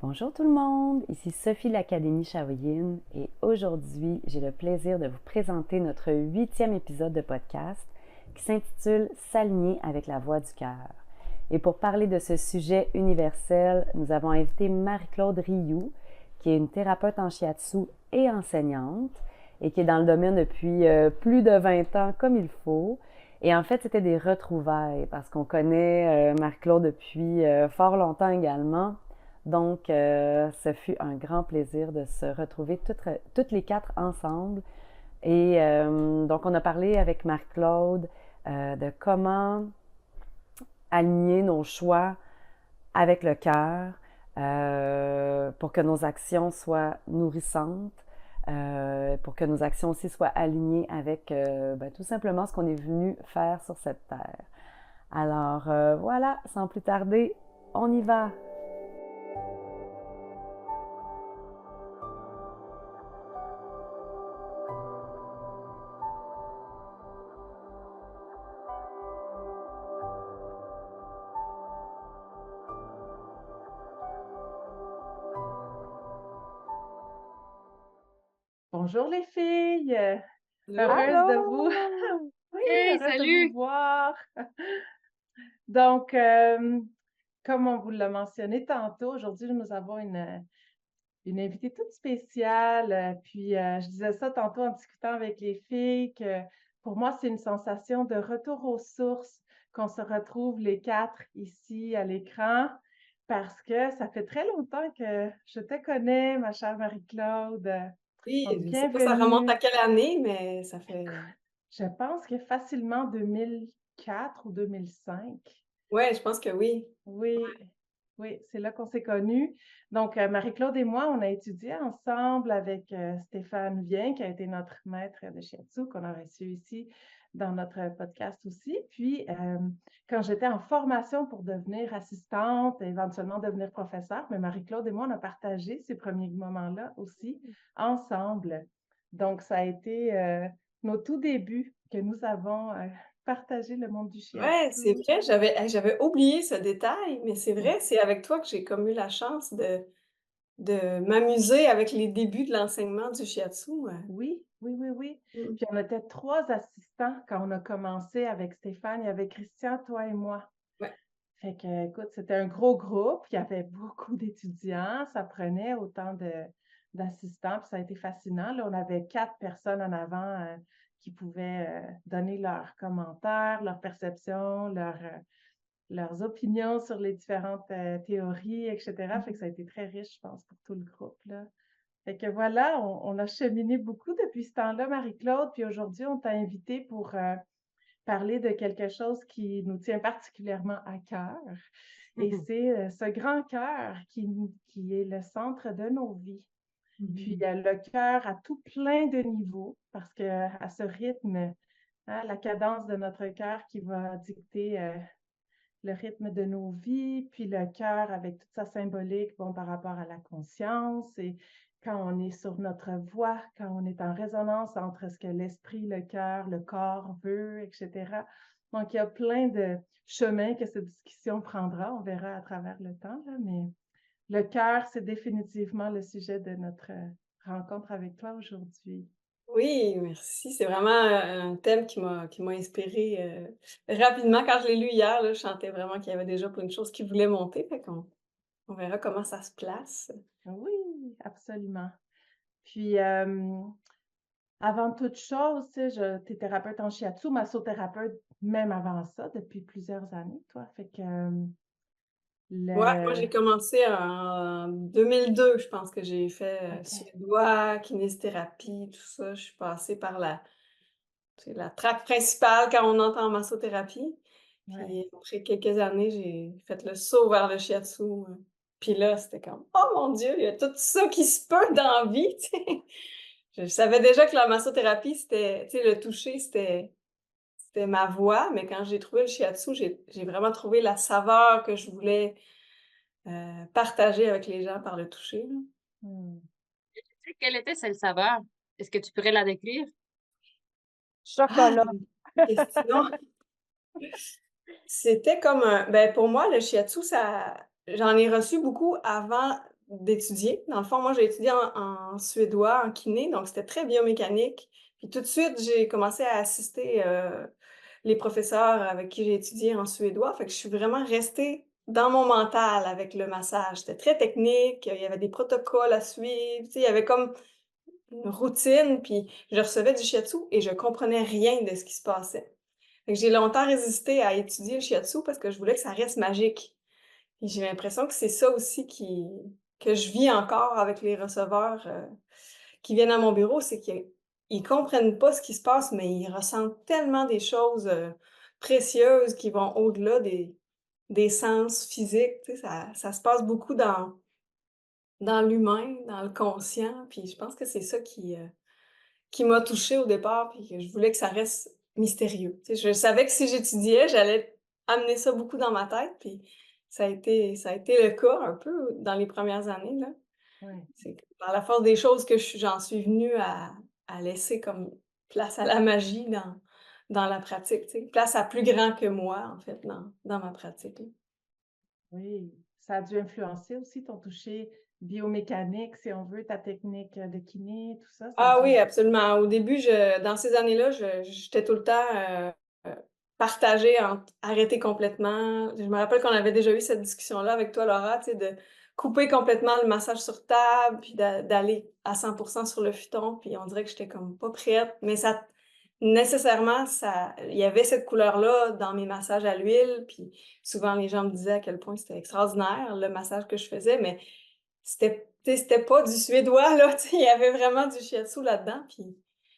Bonjour tout le monde, ici Sophie de l'Académie Shaoyin et aujourd'hui j'ai le plaisir de vous présenter notre 8e épisode de podcast qui s'intitule S'aligner avec la voix du cœur. Et pour parler de ce sujet universel, nous avons invité Marie-Claude Rioux, qui est une thérapeute en shiatsu et enseignante et qui est dans le domaine depuis plus de 20 ans comme il faut. Et en fait, c'était des retrouvailles parce qu'on connaît Marie-Claude depuis fort longtemps également. Donc, ce fut un grand plaisir de se retrouver toutes les quatre ensemble. Et donc, on a parlé avec Marc-Claude de comment aligner nos choix avec le cœur pour que nos actions soient nourrissantes, pour que nos actions aussi soient alignées avec tout simplement ce qu'on est venu faire sur cette terre. Alors voilà, sans plus tarder, on y va! Bonjour les filles, Allô? heureuse de vous Allô! oui, Hey, heureuse de vous salut! voir. Donc, comme on vous l'a mentionné tantôt, aujourd'hui, nous avons une invitée toute spéciale. Puis, je disais ça tantôt en discutant avec les filles que pour moi, c'est une sensation de retour aux sources qu'on se retrouve les quatre ici à l'écran parce que ça fait très longtemps que je te connais, ma chère Marie-Claude. Oui, Donc, je sais pas ça remonte à bienvenue. quelle année, mais ça fait Je pense que facilement 2004 ou 2005. ouais, je pense que oui. Oui, oui, c'est là qu'on s'est connus. Donc, Marie-Claude et moi, on a étudié ensemble avec Stéphane Vien, qui a été notre maître de shiatsu, qu'on a reçu ici dans notre podcast aussi. Puis, quand j'étais en formation pour devenir assistante, éventuellement devenir professeure, mais Marie-Claude et moi, on a partagé ces premiers moments-là aussi ensemble. Donc, ça a été nos tout débuts que nous avons partagé le monde du Ouais, c'est shiatsu. vrai, j'avais oublié ce détail, mais c'est vrai, c'est avec toi que j'ai comme eu la chance de m'amuser avec les débuts de l'enseignement du shiatsu, Oui, oui, oui, oui. mmh. Puis on était 3 assistants quand on a commencé avec Stéphane. Il y avait Christian, toi et moi. Ouais. Fait que, écoute, c'était un gros groupe. Il y avait beaucoup d'étudiants. Ça prenait autant d'assistants. Puis ça a été fascinant. Là, on avait 4 personnes en avant qui pouvaient donner leurs commentaires, leurs perceptions, leurs opinions sur les différentes théories, etc. Fait que ça a été très riche, je pense, pour tout le groupe, là. Fait que voilà, on a cheminé beaucoup depuis ce temps-là, Marie-Claude, puis aujourd'hui, on t'a invité pour parler de quelque chose qui nous tient particulièrement à cœur. Et c'est ce grand cœur qui est le centre de nos vies. Puis Mmh. le cœur à tout plein de niveaux, parce que à ce rythme, hein, la cadence de notre cœur qui va dicter le rythme de nos vies, puis le cœur avec toute sa symbolique, bon, par rapport à la conscience et quand on est sur notre voie, quand on est en résonance entre ce que l'esprit, le cœur, le corps veut, etc. Donc, il y a plein de chemins que cette discussion prendra. On verra à travers le temps, là, mais le cœur, c'est définitivement le sujet de notre rencontre avec toi aujourd'hui. Oui, merci, c'est vraiment un thème qui m'a inspirée, rapidement. Quand je l'ai lu hier, là, je sentais vraiment qu'il y avait déjà plein de choses qui voulaient monter, fait qu'on verra comment ça se place. Oui, absolument. Puis, avant toute chose, tu sais, tu es thérapeute en shiatsu, massothérapeute même avant ça, depuis plusieurs années, toi. Fait que, Ouais, moi le j'ai commencé en 2002, je pense que j'ai fait, OK, suédois, kinésithérapie, tout ça. Je suis passée par la track principale quand on entre en massothérapie. ouais. Puis après quelques années, j'ai fait le saut vers le shiatsu, puis là, c'était comme: «Oh mon Dieu, il y a tout ça qui se peut dans la vie», tu sais? Je savais déjà que la massothérapie, c'était tu sais, le toucher, c'était ma voie, mais quand j'ai trouvé le shiatsu, j'ai vraiment trouvé la saveur que je voulais partager avec les gens par le toucher, là. Mmh. sais, quelle était cette saveur? Est-ce que tu pourrais la décrire? Ah! Chocolat. C'est une bonne question. C'était comme un ben, pour moi, le shiatsu, ça j'en ai reçu beaucoup avant d'étudier. Dans le fond, moi, j'ai étudié en suédois, en kiné, donc c'était très biomécanique. Puis tout de suite, j'ai commencé à assister les professeurs avec qui j'ai étudié en suédois. Fait que je suis vraiment restée dans mon mental avec le massage. C'était très technique, il y avait des protocoles à suivre, tu sais, il y avait comme une routine, puis je recevais du shiatsu et je comprenais rien de ce qui se passait. Fait que j'ai longtemps résisté à étudier le shiatsu parce que je voulais que ça reste magique. Et j'ai l'impression que c'est ça aussi que je vis encore avec les receveurs qui viennent à mon bureau, c'est qu'ils comprennent pas ce qui se passe, mais ils ressentent tellement des choses précieuses qui vont au-delà des sens physiques. Tu sais, ça se passe beaucoup dans l'humain, dans le conscient. Puis je pense que c'est ça qui m'a touchée au départ, puis que je voulais que ça reste mystérieux. Tu sais, je savais que si j'étudiais, j'allais amener ça beaucoup dans ma tête, puis ça a été le cas un peu dans les premières années, là. Ouais. C'est que par la force des choses que j'en suis venue à laisser comme place à la magie dans la pratique, tu sais, place à plus grand que moi, en fait, dans ma pratique, là. Oui, ça a dû influencer aussi ton toucher biomécanique, si on veut, ta technique de kiné, tout ça, ça a Ah dû. oui, absolument. Au début, dans ces années-là, j'étais tout le temps partagée entre arrêter complètement. Je me rappelle qu'on avait déjà eu cette discussion-là avec toi, Laura, tu sais, de couper complètement le massage sur table, puis d'aller à 100% sur le futon. Puis on dirait que j'étais comme pas prête. Mais ça, nécessairement, il y avait cette couleur-là dans mes massages à l'huile. Puis souvent, les gens me disaient à quel point c'était extraordinaire, le massage que je faisais. Mais c'était pas du suédois, là, tu sais, il y avait vraiment du shiatsu là-dedans, puis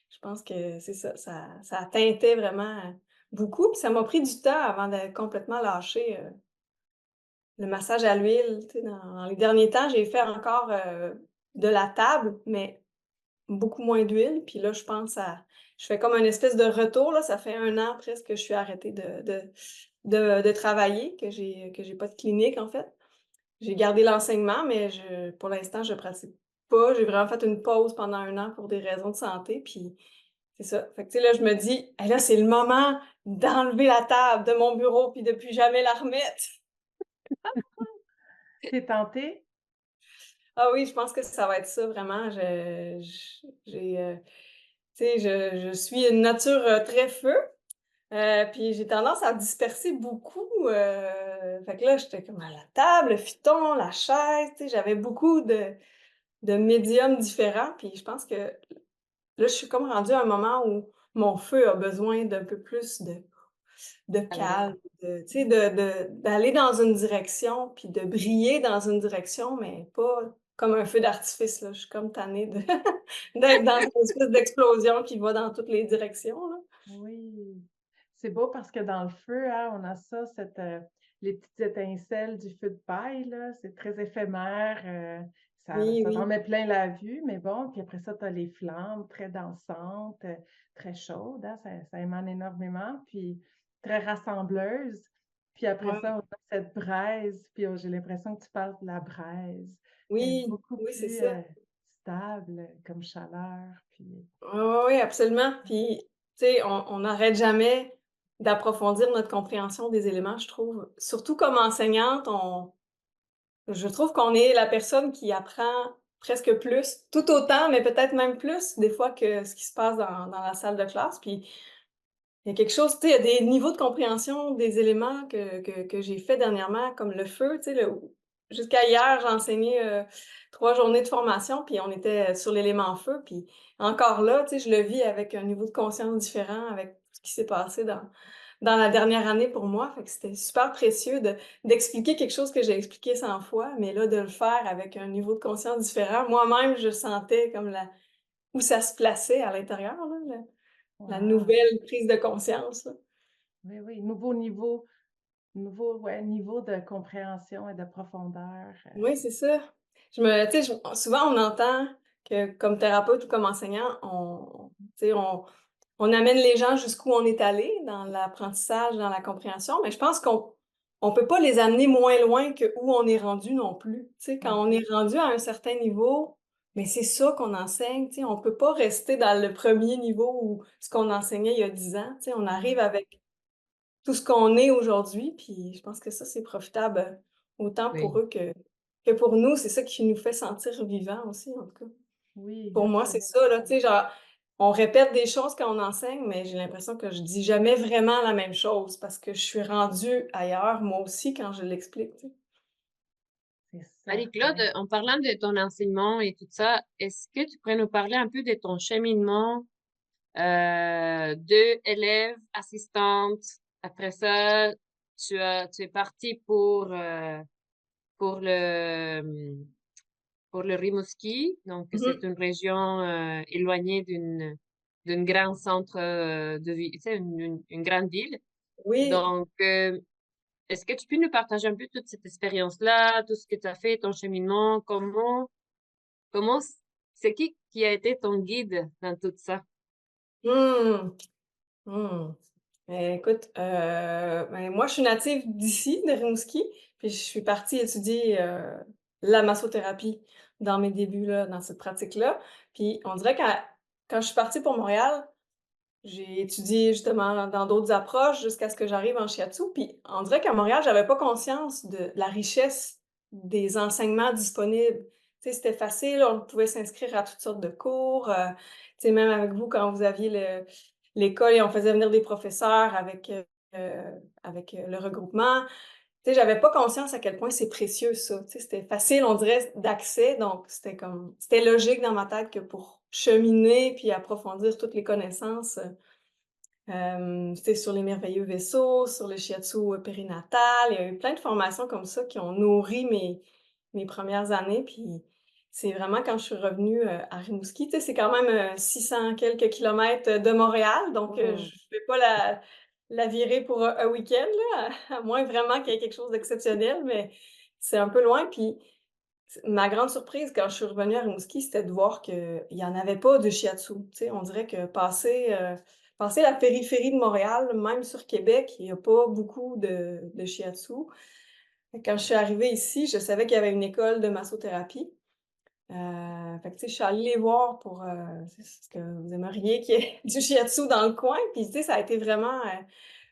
je pense que c'est ça, ça teintait vraiment beaucoup, puis ça m'a pris du temps avant de complètement lâcher, le massage à l'huile, tu sais, dans les derniers temps, j'ai fait encore, de la table, mais beaucoup moins d'huile, puis là, je fais comme une espèce de retour, là, ça fait 1 an presque que je suis arrêtée de travailler, que j'ai pas de clinique, en fait. J'ai gardé l'enseignement, mais pour l'instant, je pratique pas. J'ai vraiment fait une pause pendant 1 an pour des raisons de santé, puis c'est ça. Fait que, tu sais, là, je me dis: «Hey, là, c'est le moment d'enlever la table de mon bureau puis de plus jamais la remettre». T'es tentée? Ah oui, je pense que ça va être ça vraiment. J'ai, tu sais, je suis une nature, très feu, puis j'ai tendance à disperser beaucoup, fait que là, j'étais comme à la table, le futon, la chaise, tu sais, j'avais beaucoup de médiums différents, puis je pense que là, je suis comme rendue à un moment où mon feu a besoin d'un peu plus de Allez. calme, tu sais, d'aller dans une direction, puis de briller dans une direction, mais pas comme un feu d'artifice, là. Je suis comme tannée de d'être dans une espèce d'explosion qui va dans toutes les directions, là. Oui. C'est beau parce que dans le feu, hein, on a ça, les petites étincelles du feu de paille, là, c'est très éphémère, Oui, ça t'en oui. met plein la vue, mais bon, puis après ça, tu as les flammes très dansantes, très chaudes, hein, ça émane énormément, puis très rassembleuses. Puis après Ouais. ça, on a cette braise, puis j'ai l'impression que tu parles de la braise, Oui, beaucoup oui, c'est plus ça. stable comme chaleur, puis Ouais, ouais, ouais, absolument. Puis, tu sais, on n'arrête jamais d'approfondir notre compréhension des éléments, je trouve. Surtout comme enseignante, je trouve qu'on est la personne qui apprend presque plus, tout autant, mais peut-être même plus, des fois, que ce qui se passe dans la salle de classe. Puis, il y a quelque chose, tu sais, il y a des niveaux de compréhension des éléments que j'ai fait dernièrement, comme le feu, tu sais, jusqu'à hier, j'ai enseigné 3 journées de formation, puis on était sur l'élément feu. Puis encore là, tu sais, je le vis avec un niveau de conscience différent avec ce qui s'est passé dans la dernière année pour moi. Fait que c'était super précieux d'expliquer quelque chose que j'ai expliqué 100 fois, mais là, de le faire avec un niveau de conscience différent. Moi-même, je sentais comme où ça se plaçait à l'intérieur, là, la waouh! nouvelle prise de conscience, là. Oui, oui, ouais, niveau de compréhension et de profondeur. Oui, c'est ça. Tu sais, souvent, on entend que comme thérapeute ou comme enseignant, tu sais, on amène les gens jusqu'où on est allé dans l'apprentissage, dans la compréhension, mais je pense qu'on peut pas les amener moins loin que où on est rendu non plus. Tu sais, quand Mmh. on est rendu à un certain niveau, mais c'est ça qu'on enseigne, tu sais, on peut pas rester dans le premier niveau ou ce qu'on enseignait il y a 10 ans, tu sais, on arrive Mmh. avec tout ce qu'on est aujourd'hui, puis je pense que ça, c'est profitable, autant pour Oui. eux que pour nous, c'est ça qui nous fait sentir vivants aussi, en tout cas. Oui, Pour moi, c'est ça, là, tu sais, genre, on répète des choses quand on enseigne, mais j'ai l'impression que je dis jamais vraiment la même chose parce que je suis rendue ailleurs, moi aussi, quand je l'explique, tu sais. c'est Marie-Claude, certain. en parlant de ton enseignement et tout ça, est-ce que tu pourrais nous parler un peu de ton cheminement de élève, assistante? Après ça, tu es partie pour pour le Rimouski. Donc, c'est Mhm. une région éloignée d'une grande centre de ville, tu sais, une grande ville. Oui. Donc, est-ce que tu peux nous partager un peu toute cette expérience-là, tout ce que tu as fait, ton cheminement, comment, c'est qui a été ton guide dans tout ça? Mmh. Mmh. Écoute, ben, moi, je suis native d'ici, de Rimouski, puis je suis partie étudier, la massothérapie dans mes débuts, là, dans cette pratique-là. Puis on dirait qu'à quand je suis partie pour Montréal, j'ai étudié justement dans d'autres approches jusqu'à ce que j'arrive en shiatsu, puis on dirait qu'à Montréal, j'avais pas conscience de la richesse des enseignements disponibles. Tu sais, c'était facile, on pouvait s'inscrire à toutes sortes de cours, tu sais, même avec vous, quand vous aviez l'école et on faisait venir des professeurs avec le regroupement. Tu sais, j'avais pas conscience à quel point c'est précieux ça, tu sais, c'était facile, on dirait, d'accès, donc c'était logique dans ma tête que pour cheminer puis approfondir toutes les connaissances, c'était sur les merveilleux vaisseaux, sur le shiatsu, périnatal. Il y a eu plein de formations comme ça qui ont nourri mes premières années, puis c'est vraiment quand je suis revenue, à Rimouski, tu sais, c'est quand même, 600 quelques kilomètres de Montréal, donc Oh, je vais pas la virer pour un week-end là, à moins vraiment qu'il y ait quelque chose d'exceptionnel, mais c'est un peu loin. Puis ma grande surprise quand je suis revenue à Rimouski, c'était de voir qu'il y en avait pas de shiatsu. Tu sais, on dirait que passer la périphérie de Montréal, même sur Québec, il y a pas beaucoup de shiatsu. Fait que quand je suis arrivée ici, je savais qu'il y avait une école de massothérapie. Fait que, tu sais, je suis allée les voir pour, est-ce que vous aimeriez qu'il y ait du shiatsu dans le coin? Puis, tu sais, ça a été vraiment,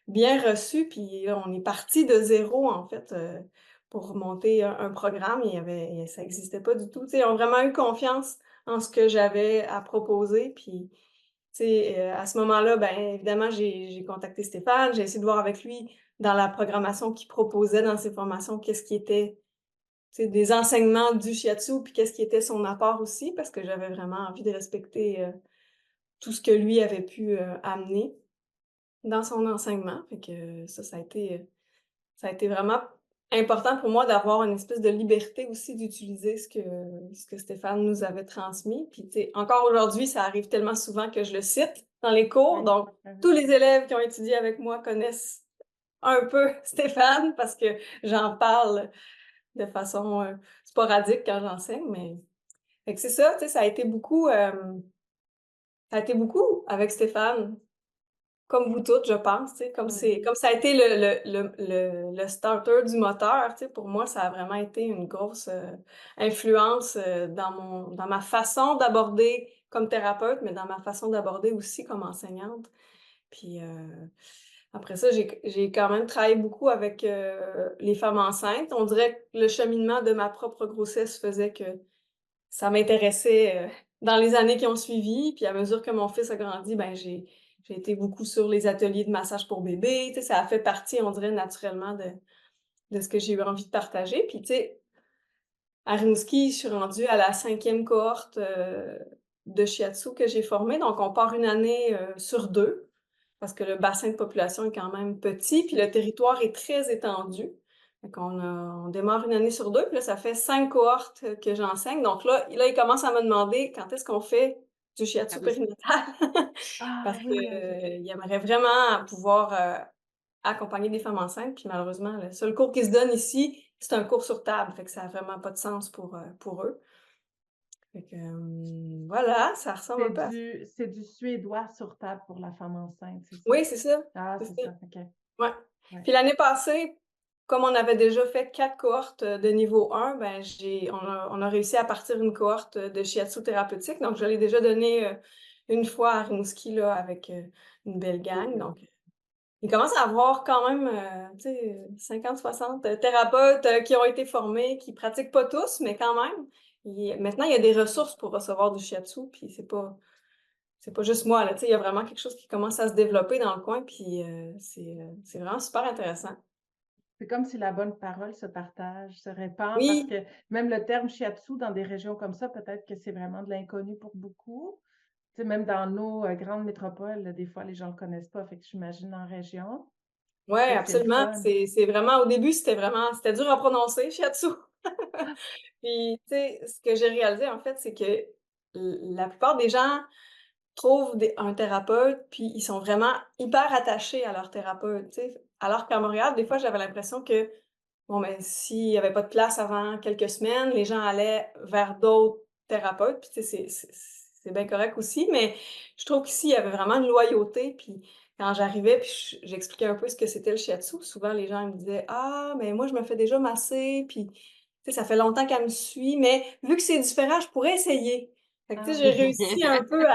bien reçu, puis là, on est parti de zéro en fait, pour monter un programme. Ça existait pas du tout. Tu sais, ils ont vraiment eu confiance en ce que j'avais à proposer, puis, tu sais, à ce moment-là, ben, évidemment, j'ai contacté Stéphane, j'ai essayé de voir avec lui dans la programmation qu'il proposait dans ses formations, qu'est-ce qui était, tu sais, des enseignements du shiatsu, puis qu'est-ce qui était son apport aussi, parce que j'avais vraiment envie de respecter, tout ce que lui avait pu, amener dans son enseignement. Fait que ça a été vraiment important pour moi d'avoir une espèce de liberté aussi d'utiliser ce que Stéphane nous avait transmis. Puis, tu sais, encore aujourd'hui, ça arrive tellement souvent que je le cite dans les cours. oui. Donc, tous les élèves qui ont étudié avec moi connaissent un peu Stéphane parce que j'en parle de façon, sporadique quand j'enseigne. Mais fait que c'est ça, tu sais, ça a été beaucoup avec Stéphane. Comme vous toutes, je pense, tu sais, Oui. comme ça a été le starter du moteur, tu sais, pour moi, ça a vraiment été une grosse, influence, dans ma façon d'aborder comme thérapeute, mais dans ma façon d'aborder aussi comme enseignante. Puis, après ça, j'ai quand même travaillé beaucoup avec, les femmes enceintes. On dirait que le cheminement de ma propre grossesse faisait que ça m'intéressait, dans les années qui ont suivi, puis à mesure que mon fils a grandi, ben, j'ai été beaucoup sur les ateliers de massage pour bébé, tu sais, ça a fait partie, on dirait, naturellement de ce que j'ai eu envie de partager. Puis, tu sais, à Rimouski, je suis rendue à la 5e cohorte, de shiatsu que j'ai formée, donc on part une année, sur 2 parce que le bassin de population est quand même petit, puis le territoire est très étendu. Fait on démarre une année sur 2, puis là, ça fait 5 cohortes, que j'enseigne. Donc là, ils commencent à me demander quand est-ce qu'on fait du Ah shiatsu oui. périnatal Ah parce que, oui, OK. ils aimeraient vraiment pouvoir, accompagner des femmes enceintes, puis malheureusement, le seul cours qui se donne ici, c'est un cours sur table, fait que ça a vraiment pas de sens pour eux. Fait que, voilà, ça ressemble un peu à ça. C'est du suédois sur table pour la femme enceinte, c'est ça? Oui, c'est ça, Ah, c'est c'est ça. ça, OK. Ouais. Ouais. Puis l'année passée, comme on avait déjà fait 4 cohortes, de niveau 1, ben on a réussi à partir une cohorte, de shiatsu thérapeutique. Donc je l'ai déjà donné, une fois à Rimouski là avec, une belle gang. Donc il commence à avoir quand même, 50, 60 thérapeutes qui ont été formés, qui pratiquent pas tous, mais quand même. Maintenant, il y a des ressources pour recevoir du shiatsu, puis c'est pas juste moi, là, il y a vraiment quelque chose qui commence à se développer dans le coin, puis c'est vraiment super intéressant. C'est comme si la bonne parole se partage, se répand, parce Oui, que même le terme shiatsu dans des régions comme ça, peut-être que c'est vraiment de l'inconnu pour beaucoup. Tu sais, même dans nos grandes métropoles, là, des fois, les gens le connaissent pas, fait que j'imagine en région. ouais, Fait que c'est le absolument. fun. C'est vraiment au début, c'était dur à prononcer, shiatsu. Puis, tu sais, ce que j'ai réalisé, en fait, c'est que la plupart des gens trouvent un thérapeute, puis ils sont vraiment hyper attachés à leur thérapeute, tu sais. Alors qu'à Montréal, des fois, j'avais l'impression que, bon, ben, s'il y avait pas de place avant quelques semaines, les gens allaient vers d'autres thérapeutes, puis tu sais, c'est bien correct aussi, mais je trouve qu'ici, il y avait vraiment une loyauté, puis quand j'arrivais, puis j'expliquais un peu ce que c'était le shiatsu, souvent les gens ils me disaient: «Ah, mais moi, je me fais déjà masser, puis tu sais, ça fait longtemps qu'elle me suit, mais vu que c'est différent, je pourrais essayer». Fait que tu sais, Ah, j'ai réussi un peu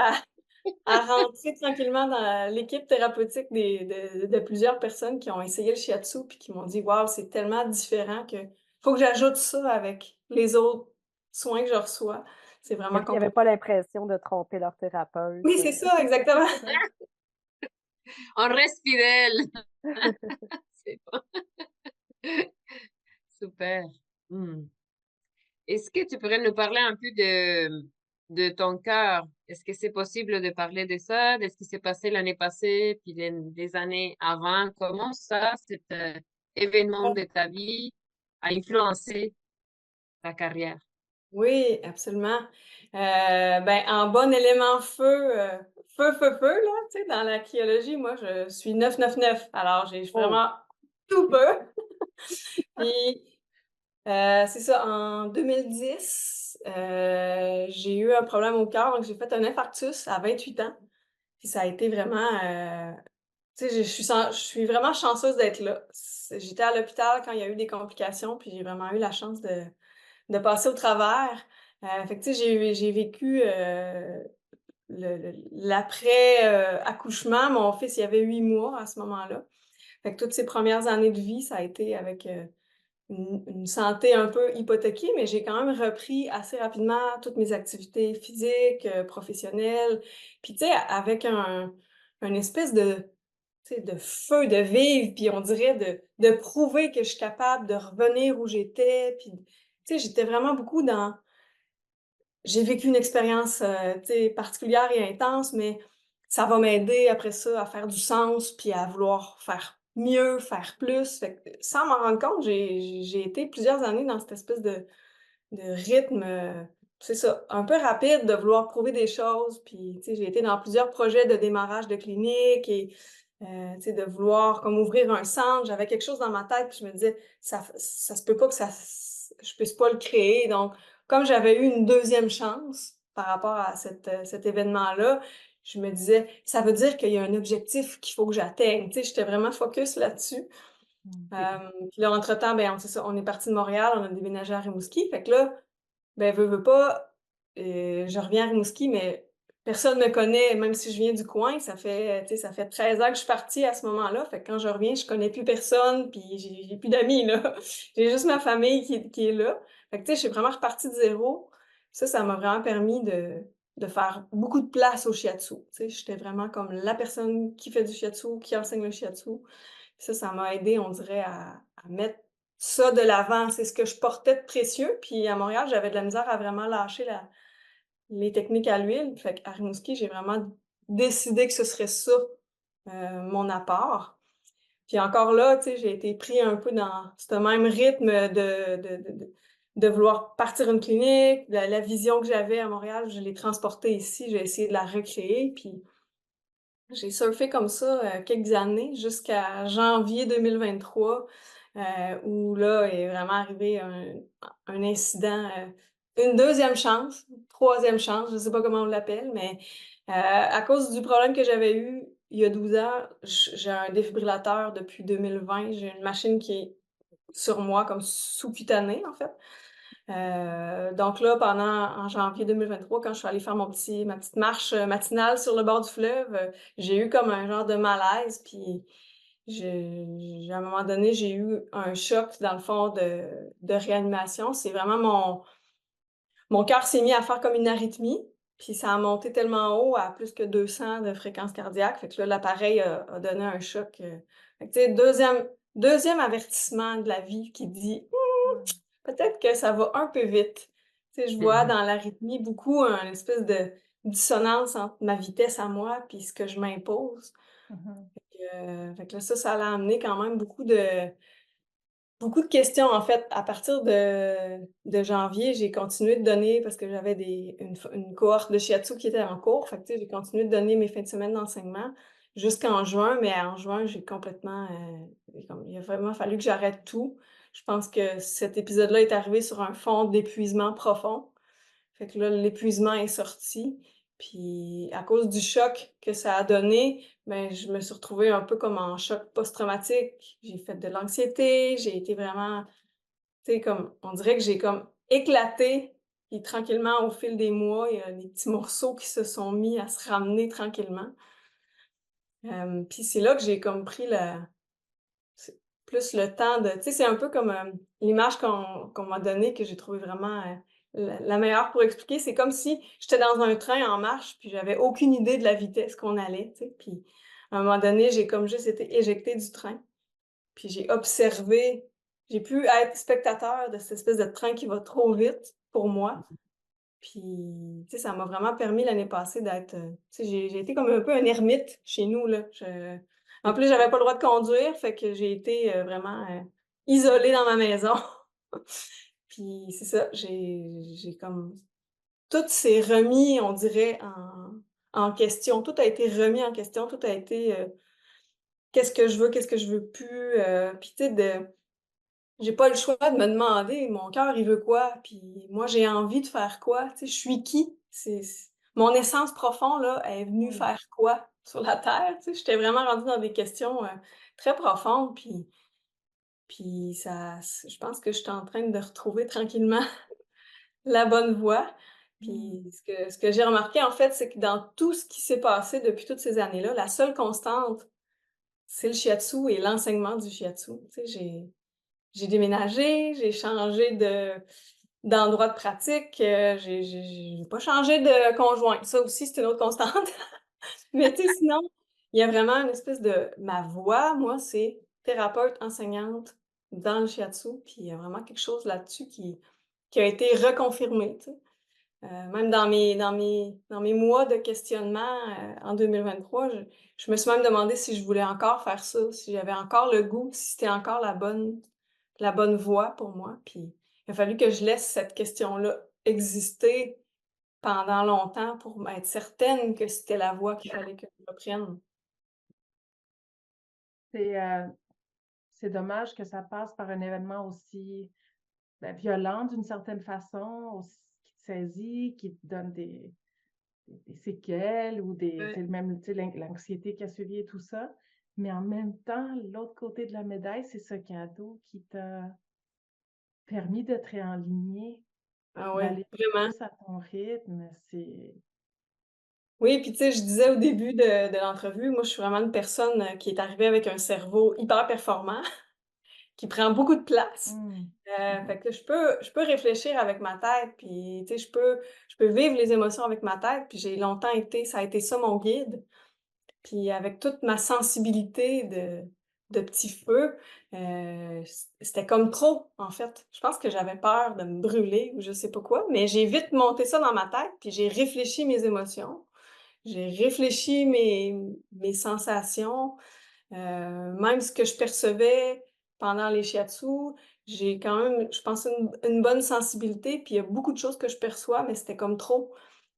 à rentrer tranquillement dans l'équipe thérapeutique de plusieurs personnes qui ont essayé le shiatsu puis qui m'ont dit: «Waouh, c'est tellement différent que faut que j'ajoute ça avec les autres soins que je reçois». C'est vraiment Il y avait pas complémentaire. l'impression de tromper leur thérapeute. Oui, c'est ça, exactement. c'est ça. On reste fidèle. C'est bon. Super. Hmm. Est-ce que tu pourrais nous parler un peu de ton cœur? Est-ce que c'est possible de parler de ça, de ce qui s'est passé l'année passée, puis des années avant? Comment ça, cet événement de ta vie a influencé ta carrière? Oui, absolument. Ben, en bon élément feu, feu, là, tu sais, dans l'archéologie, moi, je suis 999. Alors j'ai Oh! vraiment tout feu. Puis c'est ça, en 2010, j'ai eu un problème au cœur, donc j'ai fait un infarctus à 28 ans. Puis ça a été vraiment, tu sais, je suis vraiment chanceuse d'être là. J'étais à l'hôpital quand il y a eu des complications, puis j'ai vraiment eu la chance de passer au travers. Fait que tu sais, j'ai vécu, l'après, accouchement. Mon fils, il avait 8 mois à ce moment-là. Fait que toutes ces premières années de vie, ça a été avec, une santé un peu hypothéquée, mais j'ai quand même repris assez rapidement toutes mes activités physiques, professionnelles. Puis, tu sais, avec un espèce de, tu sais, de feu de vivre, puis on dirait de prouver que je suis capable de revenir où j'étais. Puis, tu sais, j'étais vraiment beaucoup dans j'ai vécu une expérience, tu sais, particulière et intense, mais ça va m'aider après ça à faire du sens, puis à vouloir faire mieux, faire plus. Fait que sans m'en rendre compte, j'ai été plusieurs années dans cette espèce de rythme, c'est ça, un peu rapide de vouloir prouver des choses. Puis, tu sais, j'ai été dans plusieurs projets de démarrage de clinique et tu sais, de vouloir comme ouvrir un centre. J'avais quelque chose dans ma tête, puis je me disais: Ça se peut pas que je puisse pas le créer». Donc, comme j'avais eu une deuxième chance par rapport à cet événement-là, je me disais: «Ça veut dire qu'il y a un objectif qu'il faut que j'atteigne». Tu sais, j'étais vraiment focus là-dessus. Mmh. Puis là, entre-temps, ben, c'est ça, on est parti de Montréal, on a déménagé à Rimouski. Fait que là, ben, veux pas, je reviens à Rimouski, mais personne me connaît, même si je viens du coin. Tu sais, ça fait 13 ans que je suis partie à ce moment-là. Fait que quand je reviens, je connais plus personne, puis j'ai plus d'amis, là. J'ai juste ma famille qui est là. Fait que, tu sais, je suis vraiment repartie de zéro. Ça m'a vraiment permis de faire beaucoup de place au shiatsu. Tu sais, j'étais vraiment comme la personne qui fait du shiatsu, qui enseigne le shiatsu. Ça m'a aidé, on dirait, à mettre ça de l'avant. C'est ce que je portais de précieux. Puis à Montréal, j'avais de la misère à vraiment lâcher les techniques à l'huile. Fait qu'à Rimouski, j'ai vraiment décidé que ce serait ça, mon apport. Puis encore là, tu sais, j'ai été pris un peu dans ce même rythme de vouloir partir une clinique. La vision que j'avais à Montréal, je l'ai transportée ici. J'ai essayé de la recréer. Puis j'ai surfé comme ça, quelques années jusqu'à janvier 2023, où là est vraiment arrivé un incident, une deuxième chance, troisième chance, je ne sais pas comment on l'appelle, mais, à cause du problème que j'avais eu il y a 12 ans, j'ai un défibrillateur depuis 2020. J'ai une machine qui est sur moi comme sous-cutanée, en fait. Donc là, en janvier 2023, quand je suis allée faire ma petite marche, matinale sur le bord du fleuve, j'ai eu comme un genre de malaise, puis À un moment donné, j'ai eu un choc, dans le fond, de réanimation. C'est vraiment mon cœur s'est mis à faire comme une arythmie, puis ça a monté tellement haut à plus que 200 de fréquence cardiaque. Fait que là, l'appareil a donné un choc. Fait que, tu sais, deuxième avertissement de la vie qui dit Mmh. peut-être que ça va un peu vite. Tu sais, je vois dans l'arythmie beaucoup une espèce de dissonance entre ma vitesse à moi puis ce que je m'impose. Mmh. Fait que là, ça l'a amené quand même beaucoup de questions, en fait. À partir de janvier, j'ai continué de donner parce que j'avais une cohorte de shiatsu qui était en cours. Fait que, tu sais, j'ai continué de donner mes fins de semaine d'enseignement jusqu'en juin, mais en juin, j'ai complètement, il a vraiment fallu que j'arrête tout. Je pense que cet épisode-là est arrivé sur un fond d'épuisement profond. Fait que là, l'épuisement est sorti. Puis à cause du choc que ça a donné, ben, je me suis retrouvée un peu comme en choc post-traumatique. J'ai fait de l'anxiété, j'ai été vraiment, tu sais, comme, on dirait que j'ai comme éclaté. Puis tranquillement, au fil des mois, il y a des petits morceaux qui se sont mis à se ramener tranquillement. Puis c'est là que j'ai comme pris c'est plus le temps de, tu sais, c'est un peu comme, l'image qu'on m'a donnée que j'ai trouvé vraiment, la meilleure pour expliquer. C'est comme si j'étais dans un train en marche, puis j'avais aucune idée de la vitesse qu'on allait, tu sais, puis à un moment donné, j'ai comme juste été éjectée du train, puis j'ai observé, j'ai pu être spectateur de cette espèce de train qui va trop vite pour moi, puis, tu sais, ça m'a vraiment permis l'année passée d'être, tu sais, j'ai été comme un peu un ermite chez nous, là. En plus, j'avais pas le droit de conduire, fait que j'ai été, vraiment, isolée dans ma maison. Puis c'est ça, j'ai comme tout s'est remis, on dirait, en question. Tout a été remis en question, tout a été, qu'est-ce que je veux, qu'est-ce que je veux plus, puis tu sais, j'ai pas le choix de me demander: «Mon cœur, il veut quoi? Puis moi, j'ai envie de faire quoi? Tu sais, je suis qui?» Mon essence profonde, là, elle est venue Oui. faire quoi sur la terre? Tu sais, j'étais vraiment rendue dans des questions, très profondes, puis je pense que je suis en train de retrouver tranquillement la bonne voie. Mmh. Puis ce que j'ai remarqué, en fait, c'est que dans tout ce qui s'est passé depuis toutes ces années-là, la seule constante, c'est le shiatsu et l'enseignement du shiatsu. Tu sais, j'ai déménagé, j'ai changé d'endroit de pratique, j'ai pas changé de conjoint. Ça aussi, c'est une autre constante. Mais tu sais, sinon, il y a vraiment une espèce de ma voix, moi, c'est thérapeute enseignante dans le shiatsu, puis il y a vraiment quelque chose là-dessus qui a été reconfirmé, tu sais. Même dans mes mois de questionnement, en 2023, je me suis même demandé si je voulais encore faire ça, si j'avais encore le goût, si c'était encore la bonne voie pour moi. Puis il a fallu que je laisse cette question-là exister pendant longtemps pour être certaine que c'était la voie qu'il fallait que je reprenne. C'est, c'est dommage que ça passe par un événement aussi, ben, violent d'une certaine façon, aussi qui te saisit, qui te donne des séquelles ou des tu Ouais. sais, même, tu sais, l'anxiété qui a suivi et tout ça. Mais en même temps, l'autre côté de la médaille, c'est ce cadeau qui t'a permis de te réaligner, Ah ouais, d'aller vraiment. plus à ton rythme. C'est Oui, puis tu sais, je disais au début de l'entrevue, moi, je suis vraiment une personne, qui est arrivée avec un cerveau hyper performant, qui prend beaucoup de place. mmh. Fait que je peux réfléchir avec ma tête, puis tu sais, je peux vivre les émotions avec ma tête, puis j'ai longtemps ça a été ça mon guide. Puis avec toute ma sensibilité de petit feu, c'était comme trop, en fait. Je pense que j'avais peur de me brûler ou je sais pas quoi, mais j'ai vite monté ça dans ma tête, puis j'ai réfléchi mes émotions, j'ai réfléchi mes sensations, même ce que je percevais pendant les shiatsu. J'ai quand même, je pense, une bonne sensibilité, puis il y a beaucoup de choses que je perçois, mais c'était comme trop.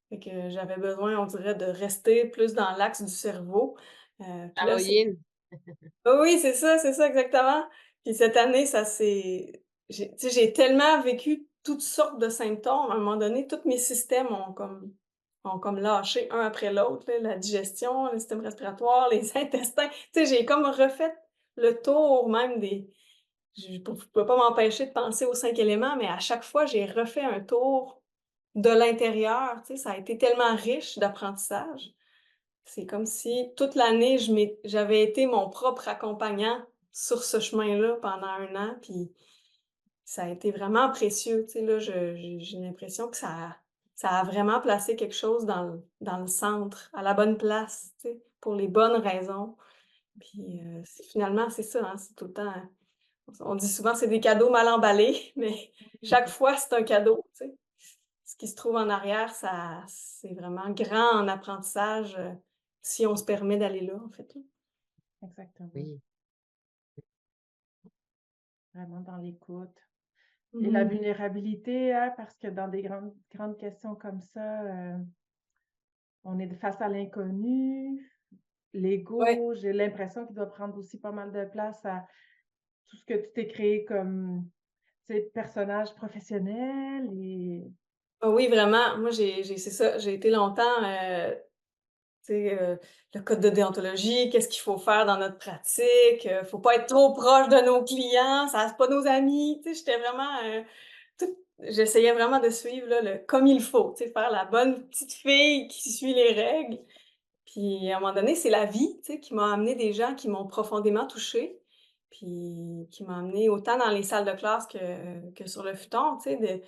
Fait que j'avais besoin, on dirait, de rester plus dans l'axe du cerveau. Puis là, c'est Caroline. oui, c'est ça exactement. Puis cette année, ça s'est tu sais, j'ai tellement vécu toutes sortes de symptômes. À un moment donné, tous mes systèmes ont comme lâché un après l'autre, là, la digestion, le système respiratoire, les intestins. Tu sais, j'ai comme refait le tour même je ne pouvais pas m'empêcher de penser aux 5 éléments, mais à chaque fois, j'ai refait un tour de l'intérieur, tu sais, ça a été tellement riche d'apprentissage. C'est comme si toute l'année, j'avais été mon propre accompagnant sur ce chemin-là pendant 1 an, puis ça a été vraiment précieux. Tu sais, là, j'ai l'impression que ça a vraiment placé quelque chose dans le centre, à la bonne place, tu sais, pour les bonnes raisons. Puis, finalement, c'est ça, hein, c'est tout le temps on dit souvent: «C'est des cadeaux mal emballés», mais chaque fois, c'est un cadeau, tu sais. Ce qui se trouve en arrière, c'est vraiment grand en apprentissage, si on se permet d'aller là, en fait, là. Exactement. Oui. Vraiment dans l'écoute. Et la Mmh. vulnérabilité, hein, parce que dans des grandes questions comme ça, on est face à l'inconnu, Ouais. l'ego, j'ai l'impression qu'il doit prendre aussi pas mal de place à tout ce que tu t'es créé comme, tu sais, personnage professionnel et Ah oui, vraiment. Moi, c'est ça, j'ai été longtemps, tu sais, le code de déontologie, qu'est-ce qu'il faut faire dans notre pratique, faut pas être trop proche de nos clients, ça c'est pas nos amis, tu sais, j'étais vraiment, j'essayais vraiment de suivre là, le comme il faut, tu sais, faire la bonne petite fille qui suit les règles. Puis à un moment donné, c'est la vie, tu sais, qui m'a amené des gens qui m'ont profondément touchée, puis qui m'a amené autant dans les salles de classe que sur le futon, tu sais,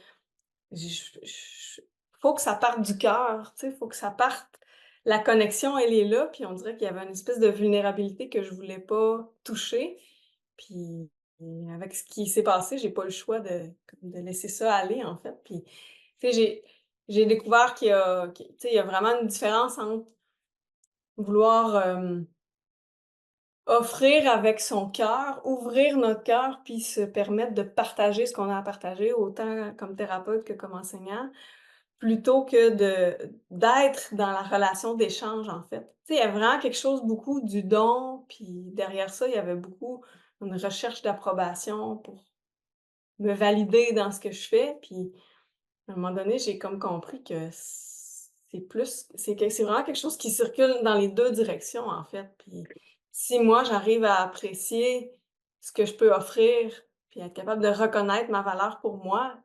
faut que ça parte du cœur, tu sais, faut que ça parte la connexion, elle est là, puis on dirait qu'il y avait une espèce de vulnérabilité que je voulais pas toucher. Puis avec ce qui s'est passé, j'ai pas le choix de laisser ça aller, en fait. Puis, tu sais, j'ai découvert tu sais, il y a vraiment une différence entre vouloir, offrir avec son cœur, ouvrir notre cœur, puis se permettre de partager ce qu'on a à partager, autant comme thérapeute que comme enseignant. Plutôt que d'être dans la relation d'échange, en fait. Tu sais, il y a vraiment quelque chose beaucoup du don, puis derrière ça, il y avait beaucoup une recherche d'approbation pour me valider dans ce que je fais, puis à un moment donné, j'ai comme compris que c'est vraiment quelque chose qui circule dans les 2 directions, en fait, puis si moi, j'arrive à apprécier ce que je peux offrir, puis être capable de reconnaître ma valeur pour moi,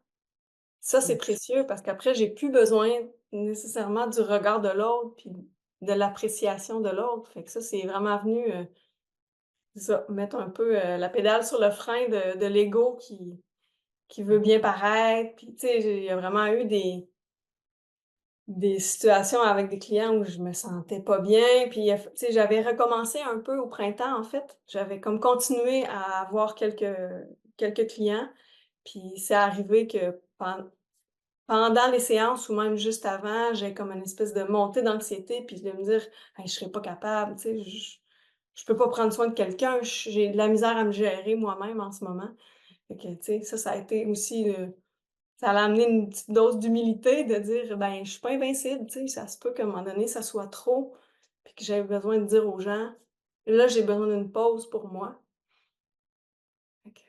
ça, c'est mmh, précieux parce qu'après, j'ai plus besoin nécessairement du regard de l'autre, puis de l'appréciation de l'autre. Fait que ça, c'est vraiment venu, c'est ça, mettre un peu, la pédale sur le frein de l'ego qui veut bien paraître. Puis, tu sais, il y a vraiment eu des situations avec des clients où je me sentais pas bien. Puis, tu sais, j'avais recommencé un peu au printemps, en fait. J'avais comme continué à avoir quelques clients. Puis, c'est arrivé que pendant les séances ou même juste avant, j'ai comme une espèce de montée d'anxiété, puis de me dire: «Hey, je serai pas capable, tu sais, je peux pas prendre soin de quelqu'un, j'ai de la misère à me gérer moi-même en ce moment». Fait que, tu sais, ça a été aussi, ça a amené une petite dose d'humilité de dire: «Ben, je suis pas invincible, tu sais, ça se peut qu'à un moment donné, ça soit trop, puis que j'avais besoin de dire aux gens: "Là, j'ai besoin d'une pause pour moi"». Fait que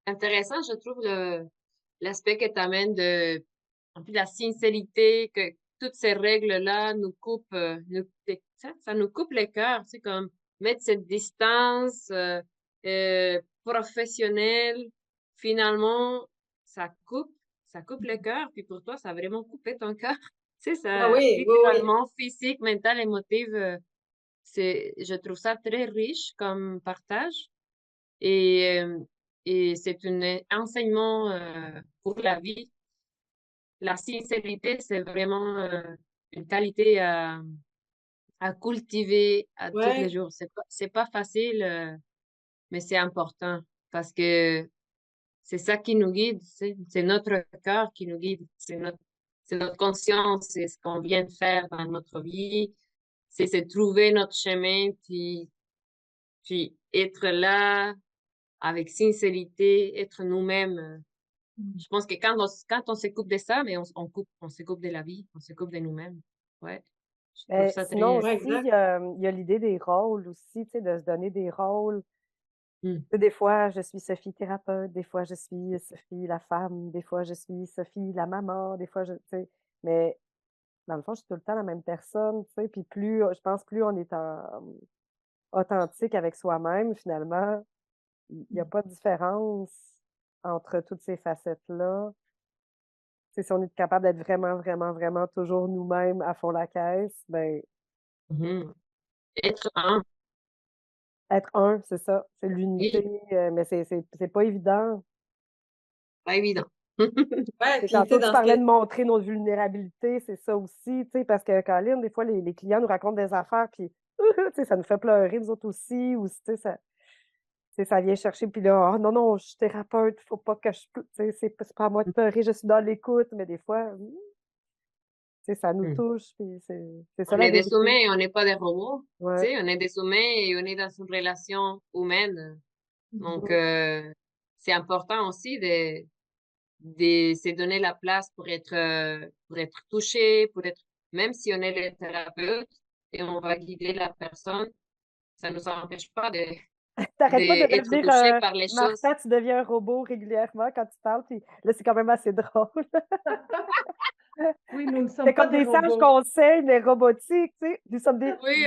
Intéressant, je trouve l'aspect que tu amènes en plus la sincérité, que toutes ces règles-là nous coupent, ça nous coupe le cœur, tu sais, comme mettre cette distance, professionnelle, finalement, ça coupe, ça coupe le cœur, puis pour toi, ça a vraiment coupé ton cœur. Tu sais, ah ça, oui, oui, oui. littéralement, physique, mental, émotif, je trouve ça très riche comme partage. Et, et c'est un enseignement pour la vie. La sincérité, c'est vraiment une qualité à cultiver à tous les Ouais. jours. C'est pas facile, mais c'est important parce que c'est ça qui nous guide, c'est notre cœur qui nous guide, c'est notre conscience, c'est ce qu'on vient de faire dans notre vie, c'est trouver notre chemin, puis être là avec sincérité, être nous-mêmes. Mmh. Je pense que quand on se coupe de ça, mais on se coupe de la vie, on se coupe de nous-mêmes. Ouais. Je trouve ça Sinon très, Ouais, aussi, exact. il y a l'idée des rôles aussi, tu sais, de se donner des rôles. mmh, Tu sais, des fois, je suis Sophie thérapeute, des fois, je suis Sophie la femme, des fois, je suis Sophie la maman, des fois, tu sais, mais dans le fond, je suis tout le temps la même personne, tu sais, puis plus, je pense, plus on est authentique avec soi-même, finalement, il y a Mmh. pas de différence entre toutes ces facettes-là. Tu sais, si on est capable d'être vraiment, vraiment, vraiment toujours nous-mêmes à fond la caisse, ben, mmh. Être un. Être un, c'est ça. C'est Oui, l'unité, mais c'est pas évident. pas évident. Ouais, C'est puis tu sais, tantôt, tu dans ce parlais que... de montrer nos vulnérabilités, c'est ça aussi, tu sais, parce que Colin, des fois, les clients nous racontent des affaires, puis tu sais, ça nous fait pleurer, nous autres aussi, ou tu sais, ça vient chercher, puis là, oh non, non, je suis thérapeute, faut pas que je, tu sais, c'est pas à moi de pleurer, je suis dans l'écoute, mais des fois, tu sais, ça nous Mm. touche, puis c'est ça On la est des vérité. humains, on n'est pas des robots. Tu Ouais. sais, on est des humains et on est dans une relation humaine. Donc, Mm. c'est important aussi de se donner la place pour être touché, pour être, même si on est le thérapeute et on va guider la personne, ça ne nous empêche pas T'arrêtes pas de d'être devenir, touché par les choses. Martha, tu deviens un robot régulièrement quand tu parles, puis là, c'est quand même assez drôle. Oui, nous ne C'est sommes pas comme des des sages robots. conseils, mais robotiques, tu sais. Oui, Nous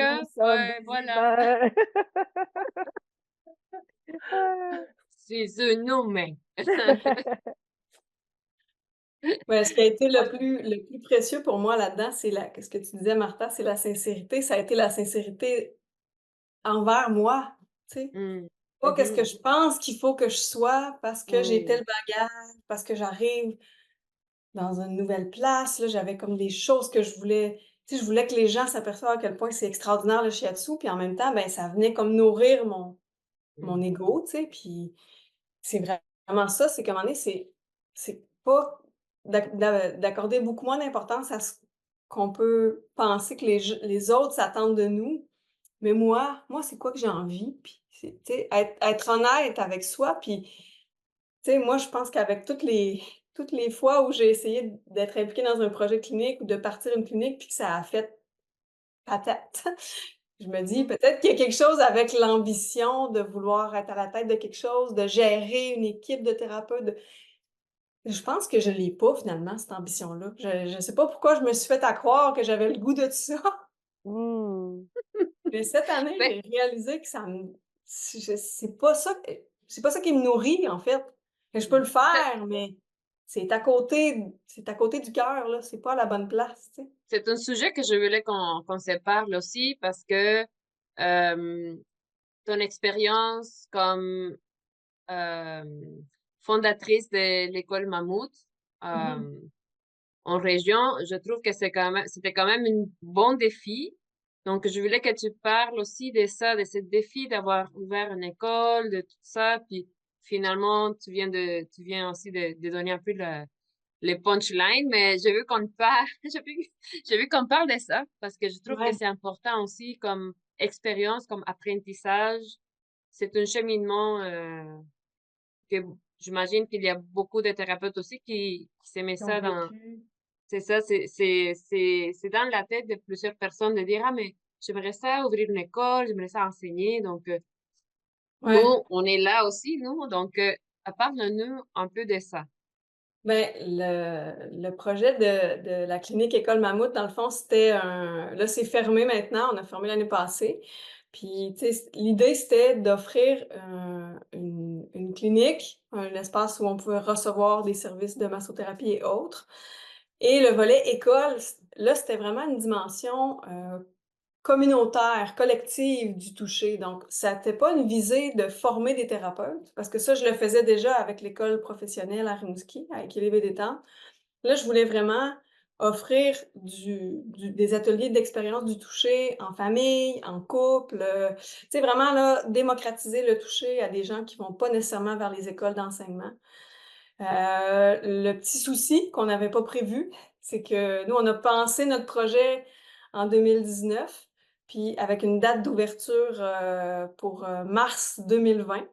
hein? sommes Ouais, des voilà. humains. Ah. Je suis un humain. Ouais, ce qui a été Ouais. le plus précieux pour moi là-dedans, c'est ce que tu disais, Martha, c'est la sincérité. Ça a été la sincérité envers moi, tu sais. Mm. Pas qu'est-ce que Mhm. je pense qu'il faut que je sois parce que j'ai Mm. tel bagage, parce que j'arrive dans une nouvelle place, là, j'avais comme des choses que je voulais, tu sais, je voulais que les gens s'aperçoivent à quel point c'est extraordinaire le shiatsu, puis en même temps, ben, ça venait comme nourrir mon Mm. ego, tu sais, puis c'est vraiment ça, c'est qu'à un moment donné, c'est pas d'accorder beaucoup moins d'importance à ce qu'on peut penser que les autres s'attendent de nous, mais moi, c'est quoi que j'ai envie, puis c'est, tu sais, être honnête avec soi, puis tu sais, moi, je pense qu'avec toutes les fois où j'ai essayé d'être impliquée dans un projet clinique ou de partir une clinique, puis que ça a fait patate, je me dis peut-être qu'il y a quelque chose avec l'ambition de vouloir être à la tête de quelque chose, de gérer une équipe de thérapeutes. Je pense que je l'ai pas finalement, cette ambition-là. Je sais pas pourquoi je me suis fait à croire que j'avais le goût de tout ça. Mm. Mais cette année, Ben, j'ai réalisé que ça me c'est pas ça qui me nourrit, en fait. Que je peux le faire, mais c'est à côté du cœur, là. C'est pas à la bonne place, tu sais. c'est un sujet que je voulais qu'on se parle aussi parce que euh, ton expérience comme euh, fondatrice de l'école Mammouth Mhm. euh, en région, je trouve que c'était quand même un bon défi. Donc, je voulais que tu parles aussi de ça, de ce défi d'avoir ouvert une école, de tout ça. Puis finalement, tu viens aussi de donner un peu les punchlines, mais je veux qu'on parle, je veux qu'on parle de ça parce que je trouve que Ouais. c'est important aussi comme expérience, comme apprentissage. C'est un cheminement que j'imagine qu'il y a beaucoup de thérapeutes aussi qui se mettent Qui ont ça vécu. c'est ça, c'est dans la tête de plusieurs personnes de dire, ah, mais j'aimerais ça ouvrir une école, j'aimerais ça enseigner. Donc, Ouais. nous, on est là aussi, nous. Donc, parle-nous un peu de ça. Ben, le projet de la clinique École Mammouth, dans le fond, c'était un là, c'est fermé maintenant, on a fermé l'année passée. Puis, tu sais, l'idée, c'était d'offrir, une clinique, un espace où on pouvait recevoir des services de massothérapie et autres. Et le volet école, là, c'était vraiment une dimension, communautaire, collective du toucher. Donc, ça n'était pas une visée de former des thérapeutes, parce que ça, je le faisais déjà avec l'école professionnelle à Rimouski, à Équilibre des temps. Là, je voulais vraiment offrir des ateliers d'expérience du toucher en famille, en couple, tu sais, vraiment là, démocratiser le toucher à des gens qui vont pas nécessairement vers les écoles d'enseignement. Le petit souci qu'on n'avait pas prévu, c'est que nous, on a pensé notre projet en 2019, puis avec une date d'ouverture, pour, mars 2020.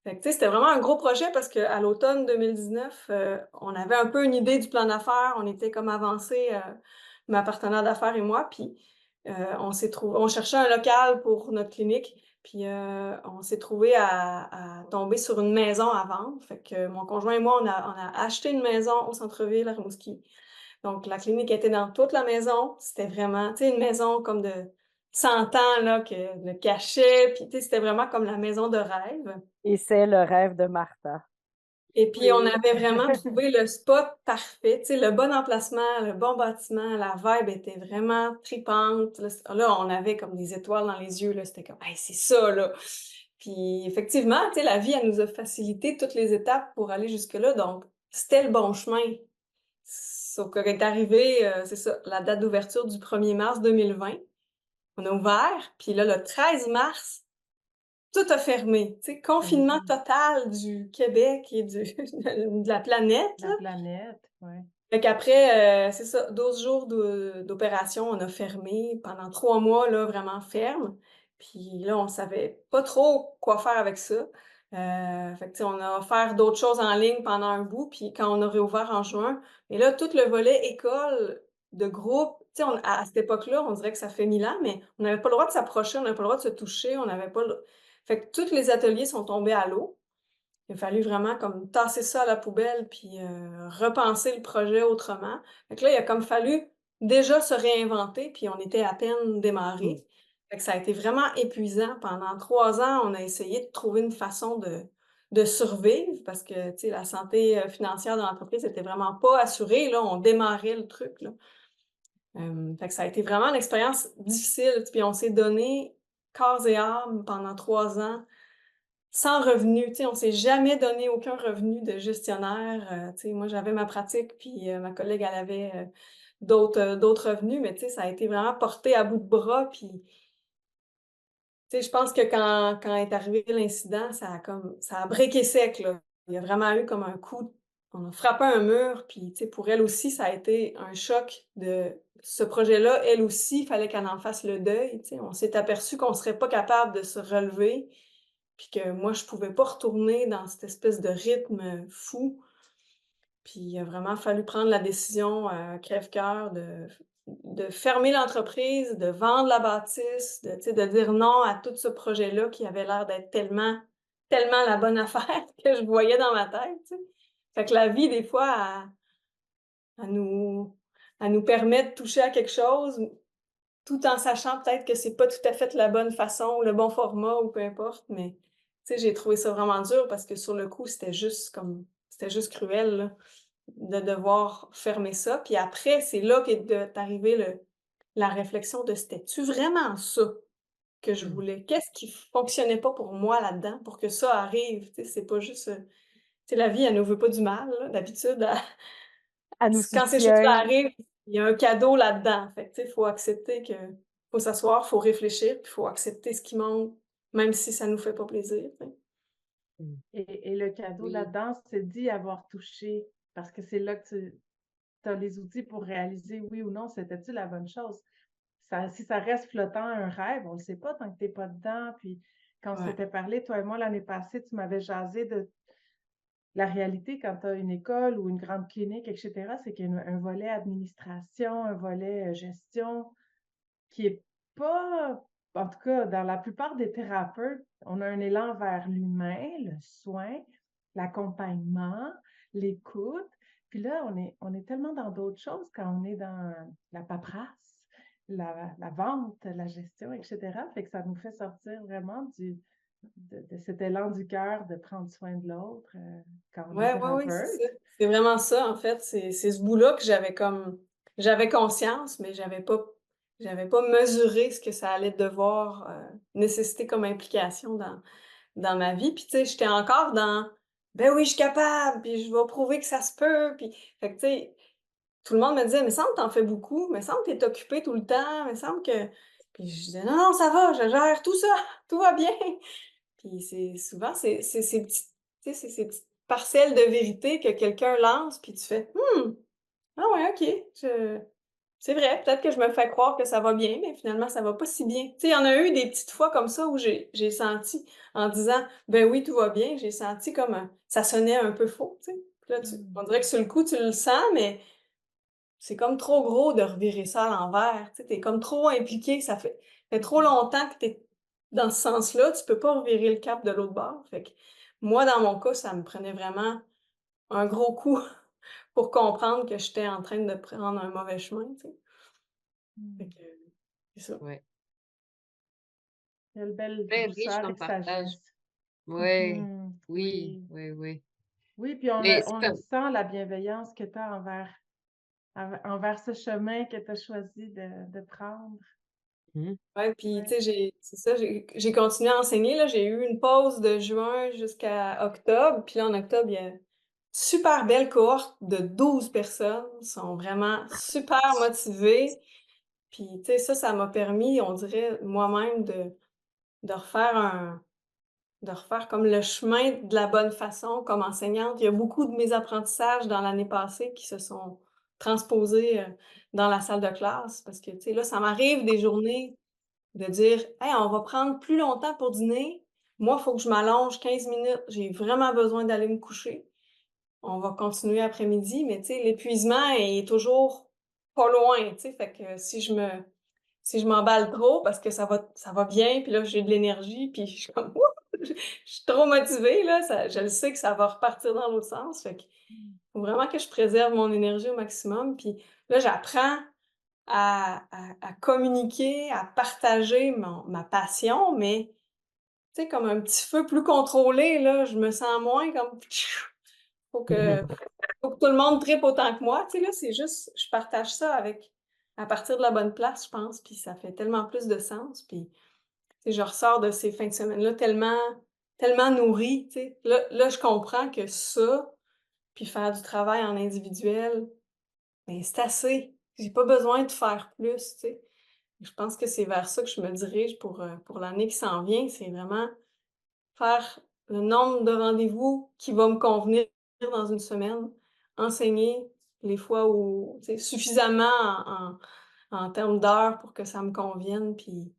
Fait que, tu sais, c'était vraiment un gros projet parce qu'à l'automne 2019, on avait un peu une idée du plan d'affaires, on était comme avancés, ma partenaire d'affaires et moi, puis, on cherchait un local pour notre clinique, puis, on s'est trouvé à tomber sur une maison à vendre. Fait que mon conjoint et moi, on a acheté une maison au centre-ville à Rimouski. Donc la clinique était dans toute la maison. C'était vraiment, tu sais, une maison comme de 100 ans, là, que le cachet, puis tu sais, c'était vraiment comme la maison de rêve. Et c'est le rêve de Martha. Et puis, on Oui. avait vraiment trouvé le spot parfait, tu sais, le bon emplacement, le bon bâtiment, la vibe était vraiment tripante. Là, on avait comme des étoiles dans les yeux, là, c'était comme, hey, c'est ça, là. Puis, effectivement, tu sais, la vie, elle nous a facilité toutes les étapes pour aller jusque-là, donc c'était le bon chemin. Sauf que quand est arrivé, c'est ça, la date d'ouverture du 1er mars 2020, on a ouvert, puis là, le 13 mars, tout a fermé, tu sais, confinement total du Québec et de la planète, là. La planète, ouais. Fait qu'après, c'est ça, 12 jours d'opération, on a fermé pendant 3 mois, là, vraiment ferme. Puis là, on savait pas trop quoi faire avec ça. Fait que, tu sais, on a offert d'autres choses en ligne pendant un bout, puis quand on a réouvert en juin, et là, tout le volet école, de groupe, tu sais, à cette époque-là, on dirait que ça fait 1000 ans, mais on n'avait pas le droit de s'approcher, on n'avait pas le droit de se toucher, on n'avait pas le... Fait que tous les ateliers sont tombés à l'eau. Il a fallu vraiment comme tasser ça à la poubelle puis repenser le projet autrement. Fait que là, il a comme fallu déjà se réinventer, puis on était à peine démarré. Fait que ça a été vraiment épuisant. Pendant 3 ans, on a essayé de trouver une façon de survivre parce que, tu sais, la santé financière de l'entreprise était vraiment pas assurée. Là, on démarrait le truc, là. Fait que ça a été vraiment une expérience difficile. Puis on s'est donné corps et âme pendant 3 ans sans revenu, tu sais, on s'est jamais donné aucun revenu de gestionnaire, tu sais, moi j'avais ma pratique puis, ma collègue elle avait, d'autres revenus, mais tu sais, ça a été vraiment porté à bout de bras puis, tu sais, je pense que quand est arrivé l'incident, ça a breaké sec, là. Il y a vraiment eu comme un coup on a frappé un mur puis, tu sais, pour elle aussi, ça a été un choc de ce projet-là, elle aussi, il fallait qu'elle en fasse le deuil, tu sais. On s'est aperçu qu'on serait pas capable de se relever puis que moi, je pouvais pas retourner dans cette espèce de rythme fou. Puis il a vraiment fallu prendre la décision, crève-cœur de fermer l'entreprise, de vendre la bâtisse, tu sais, de dire non à tout ce projet-là qui avait l'air d'être tellement la bonne affaire que je voyais dans ma tête, tu sais. Fait que la vie, des fois, elle nous elle nous permet de toucher à quelque chose, tout en sachant peut-être que c'est pas tout à fait la bonne façon ou le bon format ou peu importe, mais tu sais, j'ai trouvé ça vraiment dur parce que sur le coup, c'était juste cruel, là, de devoir fermer ça. Puis après, c'est là qu'est arrivé la réflexion de c'était-tu vraiment ça que je voulais? Qu'est-ce qui fonctionnait pas pour moi là-dedans pour que ça arrive? Tu sais, c'est pas juste, tu sais, la vie, elle nous veut pas du mal, là, d'habitude, Elle nous quand ces choses-là soutient. arrivent, il y a un cadeau là-dedans. Fait que, tu sais, il faut accepter que faut s'asseoir, faut réfléchir, puis faut accepter ce qui manque, même si ça nous fait pas plaisir, tu sais. Et le cadeau Oui. là-dedans, c'est d'y avoir touché, parce que c'est là que tu as les outils pour réaliser oui ou non, c'était-tu la bonne chose? Si ça reste flottant, un rêve, on ne le sait pas tant que tu n'es pas dedans. Puis quand on Ouais. s'était parlé, toi et moi, l'année passée, tu m'avais jasé de la réalité quand tu as une école ou une grande clinique, etc., c'est qu'il y a un volet administration, un volet gestion qui est pas, en tout cas, dans la plupart des thérapeutes, on a un élan vers l'humain, le soin, l'accompagnement, l'écoute. Puis là, on est tellement dans d'autres choses quand on est dans la paperasse, la vente, la gestion, etc. Fait que ça nous fait sortir vraiment de cet élan du cœur de prendre soin de l'autre quand on est Ouais, oui, c'est thérapeute. ça. C'est vraiment ça, en fait. C'est ce bout-là que j'avais conscience, mais j'avais pas mesuré ce que ça allait devoir nécessiter comme implication dans ma vie. Puis, tu sais, j'étais encore dans, ben oui, je suis capable, puis je vais prouver que ça se peut. Puis, fait que, tu sais, tout le monde me disait, mais semble que t'en fais beaucoup, mais semble que t'es occupé tout le temps, mais semble que. Puis je disais, non, non, ça va, je gère tout ça, tout va bien. Puis c'est souvent, c'est ces petites, tu sais, c'est ces petites parcelles de vérité que quelqu'un lance, puis tu fais, ah ouais, ok, c'est vrai, peut-être que je me fais croire que ça va bien, mais finalement, ça va pas si bien. Tu sais, il y en a eu des petites fois comme ça où j'ai senti, en disant, ben oui, tout va bien, j'ai senti comme ça sonnait un peu faux, tu sais. Puis là, on dirait que sur le coup, tu le sens, mais c'est comme trop gros de revirer ça à l'envers, tu sais, tu comme trop impliqué, fait trop longtemps que tu es dans ce sens-là, tu peux pas revirer le cap de l'autre bord. Fait que moi, dans mon cas, ça me prenait vraiment un gros coup pour comprendre que j'étais en train de prendre un mauvais chemin, tu sais. Fait que c'est ça. Ouais. Quelle belle Très riche douceur et comme partage. sagesse. Ouais. Mhm. Oui, Oui, oui, oui. Oui, puis Mais c'est on le comme, sent, la bienveillance que tu as envers ce chemin que tu as choisi de prendre. Mhm. Ouais, puis Ouais. tu sais, c'est ça, j'ai continué à enseigner, là. J'ai eu une pause de juin jusqu'à octobre. Puis là, en octobre, il y a une super belle cohorte de 12 personnes. Ils sont vraiment super motivés. Puis tu sais, ça m'a permis, on dirait, moi-même, de refaire comme le chemin de la bonne façon comme enseignante. Il y a beaucoup de mes apprentissages dans l'année passée qui se sont transposés, dans la salle de classe parce que, tu sais, là, ça m'arrive des journées de dire: «Hey, on va prendre plus longtemps pour dîner. Moi, il faut que je m'allonge 15 minutes. J'ai vraiment besoin d'aller me coucher. On va continuer après-midi», mais tu sais, l'épuisement est toujours pas loin, tu sais? Fait que si je m'emballe trop parce que ça va bien, puis là, j'ai de l'énergie, puis je suis comme: «Wouh! Je suis trop motivée, là», je le sais que ça va repartir dans l'autre sens. Fait qu'il faut vraiment que je préserve mon énergie au maximum. Puis là, j'apprends à communiquer, à partager ma passion, mais tu sais, comme un petit feu plus contrôlé, là, je me sens moins comme faut que faut que tout le monde trippe autant que moi. Tu sais, là, c'est juste je partage ça à partir de la bonne place, je pense, puis ça fait tellement plus de sens. Puis, tu sais, je ressors de ces fins de semaine-là tellement nourrie, tu sais. Là, je comprends que ça, puis faire du travail en individuel, ben, c'est assez. J'ai pas besoin de faire plus, tu sais. Je pense que c'est vers ça que je me dirige pour l'année qui s'en vient. C'est vraiment faire le nombre de rendez-vous qui va me convenir dans une semaine, enseigner les fois où, tu sais, suffisamment en termes d'heures pour que ça me convienne, puis,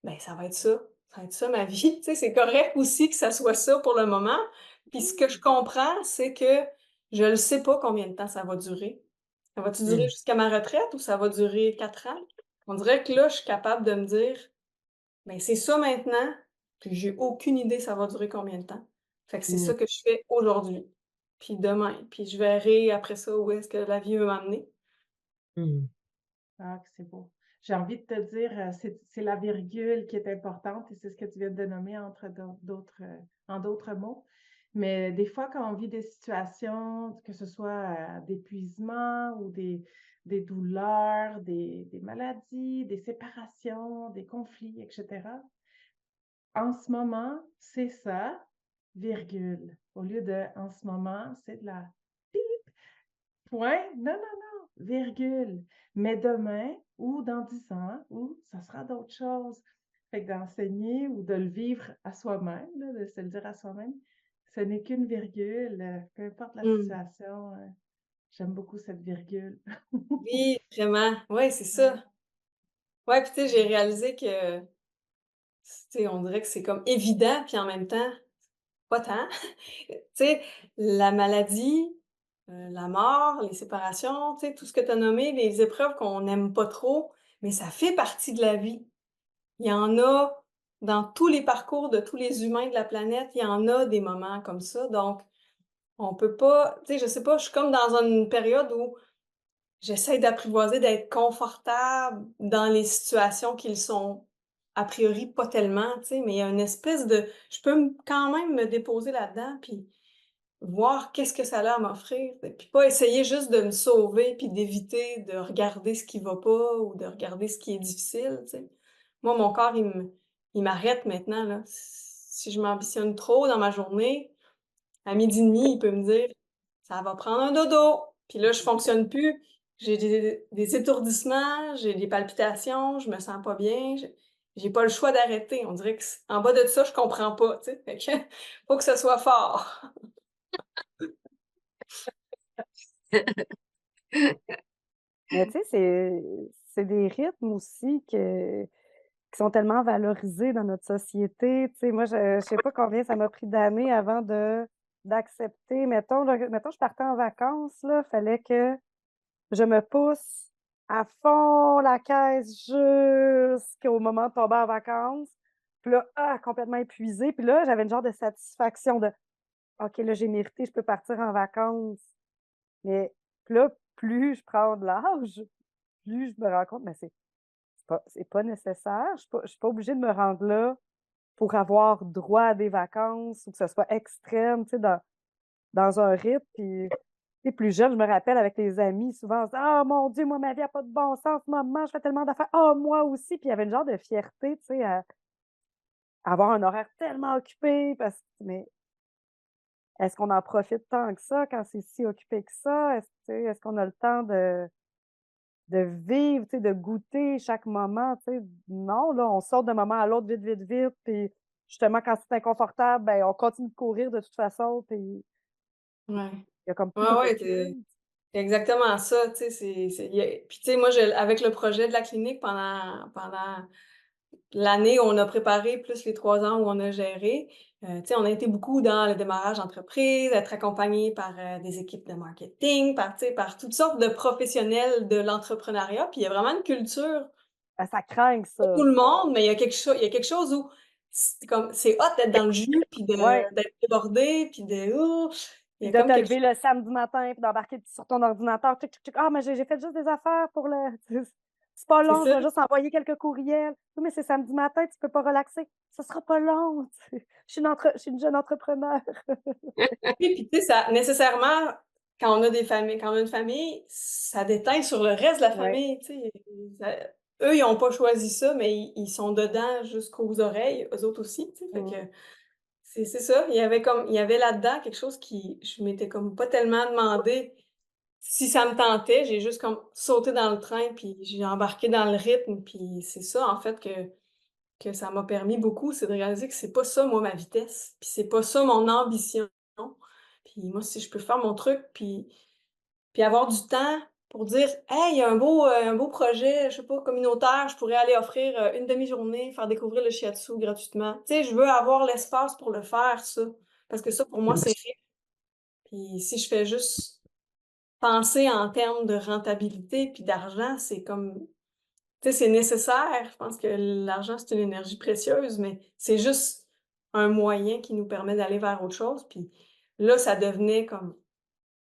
ben, ça va être ça. Ça va être ça ma vie. Tu sais, c'est correct aussi que ça soit ça pour le moment. Puis ce que je comprends, c'est que je ne sais pas combien de temps ça va durer. Ça va-tu durer Mhm. jusqu'à ma retraite ou ça va durer 4 ans? On dirait que là, je suis capable de me dire: «Ben, c'est ça maintenant, puis j'ai aucune idée ça va durer combien de temps». Fait que c'est Mhm. ça que je fais aujourd'hui, puis demain, puis je verrai après ça où est-ce que la vie veut m'amener. Mhm. Ah, que c'est beau. J'ai envie de te dire, c'est la virgule qui est importante et c'est ce que tu viens de nommer en d'autres mots. Mais des fois, quand on vit des situations, que ce soit d'épuisement ou des douleurs, des maladies, des séparations, des conflits, etc., en ce moment, c'est ça, virgule. Au lieu de en ce moment, c'est de la point, non, non, non, virgule. Mais demain, ou dans 10 ans, ou ça sera d'autres choses. Fait que d'enseigner ou de le vivre à soi-même, là, de se le dire à soi-même, ce n'est qu'une virgule, peu importe la Mmh. situation. J'aime beaucoup cette virgule. Oui, vraiment. Ouais, c'est Ouais. ça. Ouais, puis tu sais, j'ai réalisé que, tu sais, on dirait que c'est comme évident, puis en même temps, pas tant. Tu sais, la maladie, la mort, les séparations, tu sais, tout ce que tu as nommé, les épreuves qu'on n'aime pas trop, mais ça fait partie de la vie. Il y en a dans tous les parcours de tous les humains de la planète, il y en a des moments comme ça. Donc, on peut pas, tu sais, je sais pas, je suis comme dans une période où j'essaie d'apprivoiser, d'être confortable dans les situations qui le sont a priori pas tellement, tu sais, mais il y a une espèce de, je peux quand même me déposer là-dedans, puis voir qu'est-ce que ça a à m'offrir, et puis pas essayer juste de me sauver, puis d'éviter de regarder ce qui va pas ou de regarder ce qui est difficile, tu sais. Moi, mon corps, il m'arrête maintenant, là. Si je m'ambitionne trop dans ma journée, à 12:30, il peut me dire: «Ça va prendre un dodo». Puis là, je fonctionne plus. J'ai des étourdissements, j'ai des palpitations, je me sens pas bien, j'ai pas le choix d'arrêter. On dirait que en bas de ça, je comprends pas, tu sais? Fait que faut que ce soit fort. Mais tu sais, c'est des rythmes aussi qui sont tellement valorisés dans notre société. Tu sais, moi, je sais pas combien ça m'a pris d'années avant d'accepter. Mettons, là, mettons, je partais en vacances, là, fallait que je me pousse à fond la caisse jusqu'au moment de tomber en vacances. Puis là, complètement épuisée. Puis là, j'avais une genre de satisfaction de OK, là, j'ai mérité, je peux partir en vacances. Mais puis là, plus je prends de l'âge, plus je me rends compte, mais c'est pas nécessaire. Je suis pas obligée de me rendre là pour avoir droit à des vacances ou que ce soit extrême. Tu sais, dans un rythme, puis tu sais, plus jeune, je me rappelle avec les amis, souvent, on se dit: «Ah mon Dieu, moi, ma vie n'a pas de bon sens, maman, je fais tellement d'affaires. Ah, moi aussi!» Puis il y avait une genre de fierté, tu sais, à avoir un horaire tellement occupé mais est-ce qu'on en profite tant que ça quand c'est si occupé que ça? Est-ce qu'on a le temps de vivre, tu sais, de goûter chaque moment, tu sais? Non, là, on saute d'un moment à l'autre vite, vite, vite, puis justement, quand c'est inconfortable, ben, on continue de courir de toute façon, puis il Ouais. y a comme plus de Ouais, ouais, recul. c'est exactement ça, tu sais, puis tu sais, moi, avec le projet de la clinique pendant l'année où on a préparé, plus les 3 ans où on a géré, tu sais, on a été beaucoup dans le démarrage d'entreprise, être accompagné par, des équipes de marketing, tu sais, par toutes sortes de professionnels de l'entrepreneuriat. Puis il y a vraiment une culture, Ben, ça craint pas ça. tout le monde, mais il y a quelque chose où c'est hot d'être dans le jus, puis Ouais, d'être débordé, puis il y puis a de comme te quelque lever chose. le samedi matin, puis d'embarquer sur ton ordinateur, tchic, tchic, tchic. «Ah, mais j'ai fait juste des affaires pour le c'est pas C'est long, je ça. vais juste envoyer quelques courriels. Oui, mais c'est samedi matin, tu peux pas relaxer. Ce sera pas long, tu sais. Je suis une jeune entrepreneur.» Oui, puis tu sais, ça nécessairement, quand on a une famille, ça déteint sur le reste de la Ouais. famille, tu sais. Ça Eux, ils ont pas choisi ça, mais ils sont dedans jusqu'aux oreilles, eux autres aussi, tu sais. Fait Mmh. que c'est ça, il y avait là-dedans quelque chose qui je m'étais comme pas tellement demandé si ça me tentait, j'ai juste comme sauté dans le train, puis j'ai embarqué dans le rythme, puis c'est ça, en fait, que ça m'a permis beaucoup, c'est de réaliser que c'est pas ça, moi, ma vitesse, puis c'est pas ça mon ambition. Puis moi, si je peux faire mon truc, puis avoir du temps pour dire: «Hey, il y a un beau projet, je sais pas, communautaire, je pourrais aller offrir, une demi-journée, faire découvrir le shiatsu gratuitement». Tu sais, je veux avoir l'espace pour le faire, ça, parce que ça, pour moi, c'est riche. Puis si je fais juste penser en termes de rentabilité puis d'argent, c'est comme tu sais, c'est nécessaire. Je pense que l'argent, c'est une énergie précieuse, mais c'est juste un moyen qui nous permet d'aller vers autre chose. Puis là, ça devenait comme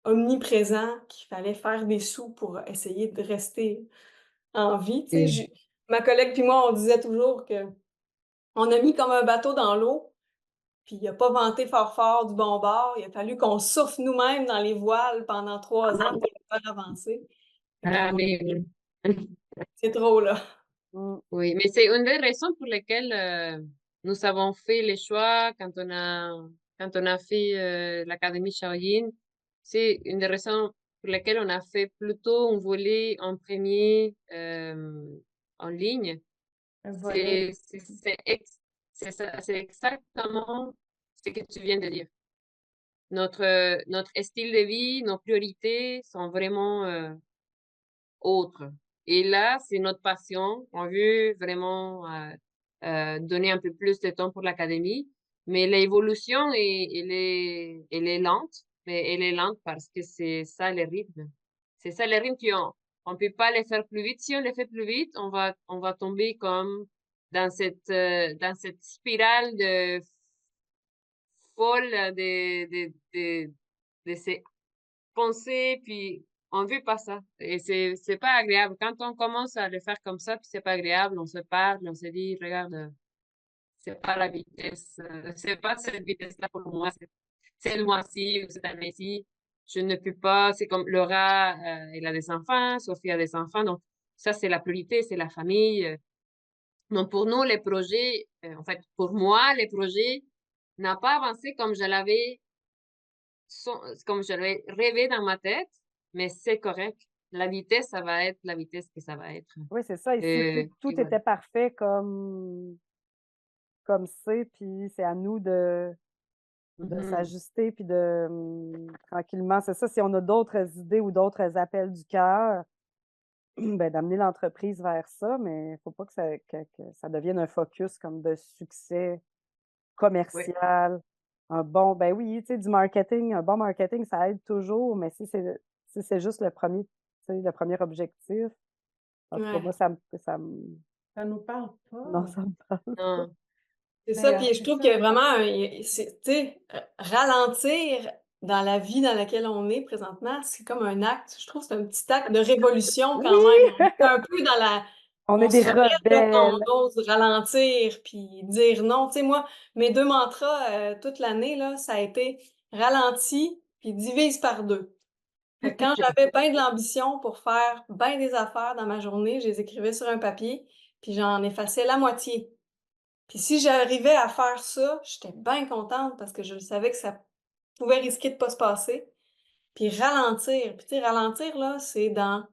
omniprésent, qu'il fallait faire des sous pour essayer de rester en vie. Tu sais, Sí. ma collègue puis moi, on disait toujours que on a mis comme un bateau dans l'eau, puis il a pas venté fort fort du bon bord. Il a fallu qu'on souffle nous-mêmes dans les voiles pendant 3 ans pour le faire avancer. Fait qu'à un Ah, moment mais donné, c'est trop, là. Mmh. oui, mais c'est une des raisons pour lesquelles nous avons fait le choix quand on a fait l'Académie Shaolin. C'est une des raisons pour lesquelles on a fait plutôt un volet en premier en ligne. Un volet. C'est exactement ce que tu viens de dire. Notre style de vie, nos priorités sont vraiment autres. Et là, c'est notre passion. On veut vraiment donner un peu plus de temps pour l'académie. Mais l'évolution, elle est lente. Mais elle est lente parce que c'est ça le rythme. C'est ça le rythme on peut pas le faire plus vite. Si on le fait plus vite, on va tomber comme dans cette spirale de folle de ces pensées, puis on veut pas ça. Et c'est pas agréable. Quand on commence à le faire comme ça, puis c'est pas agréable, on se parle, on se dit, regarde, c'est pas la vitesse, c'est pas cette vitesse-là pour moi, c'est le mois-ci ou cette année-ci. Je ne peux pas, c'est comme Laura, elle a des enfants, Sophie a des enfants, donc ça, c'est la priorité, c'est la famille. Donc, pour nous, les projets, en fait, pour moi, les projets n'ont pas avancé comme je l'avais rêvé dans ma tête, mais c'est correct. La vitesse, ça va être la vitesse que ça va être. Oui, c'est ça. Ici, Et tout voilà. était parfait comme c'est, puis c'est à nous de Mhm. s'ajuster, puis tranquillement, c'est ça. Si on a d'autres idées ou d'autres appels du cœur, ben, d'amener l'entreprise vers ça, mais il ne faut pas que ça devienne un focus comme de succès Ouais. commercial. Ben oui, tu sais, du marketing, un bon marketing, ça aide toujours, mais si c'est juste tu sais, le premier objectif, en tout cas, moi, Ouais. Ça nous parle non, pas. ça me parle pas. Non. C'est Mais ça, puis je c'est trouve qu'il y a ça. vraiment tu sais, ralentir dans la vie dans laquelle on est présentement, c'est comme un acte. Je trouve que c'est un petit acte de révolution Oui! quand même. On est un peu dans On est on se des rebelle là, quand rebelles. on ose ralentir puis dire non. Tu sais, moi, mes 2 mantras toute l'année, là, ça a été ralenti, puis divise par 2. Fait que quand j'avais bien de l'ambition pour faire bien des affaires dans ma journée, je les écrivais sur un papier, puis j'en effaçais la moitié. Puis si j'arrivais à faire ça, j'étais bien contente parce que je savais que ça pouvait risquer de pas se passer. Puis ralentir. Puis tu sais, ralentir, là, c'est dans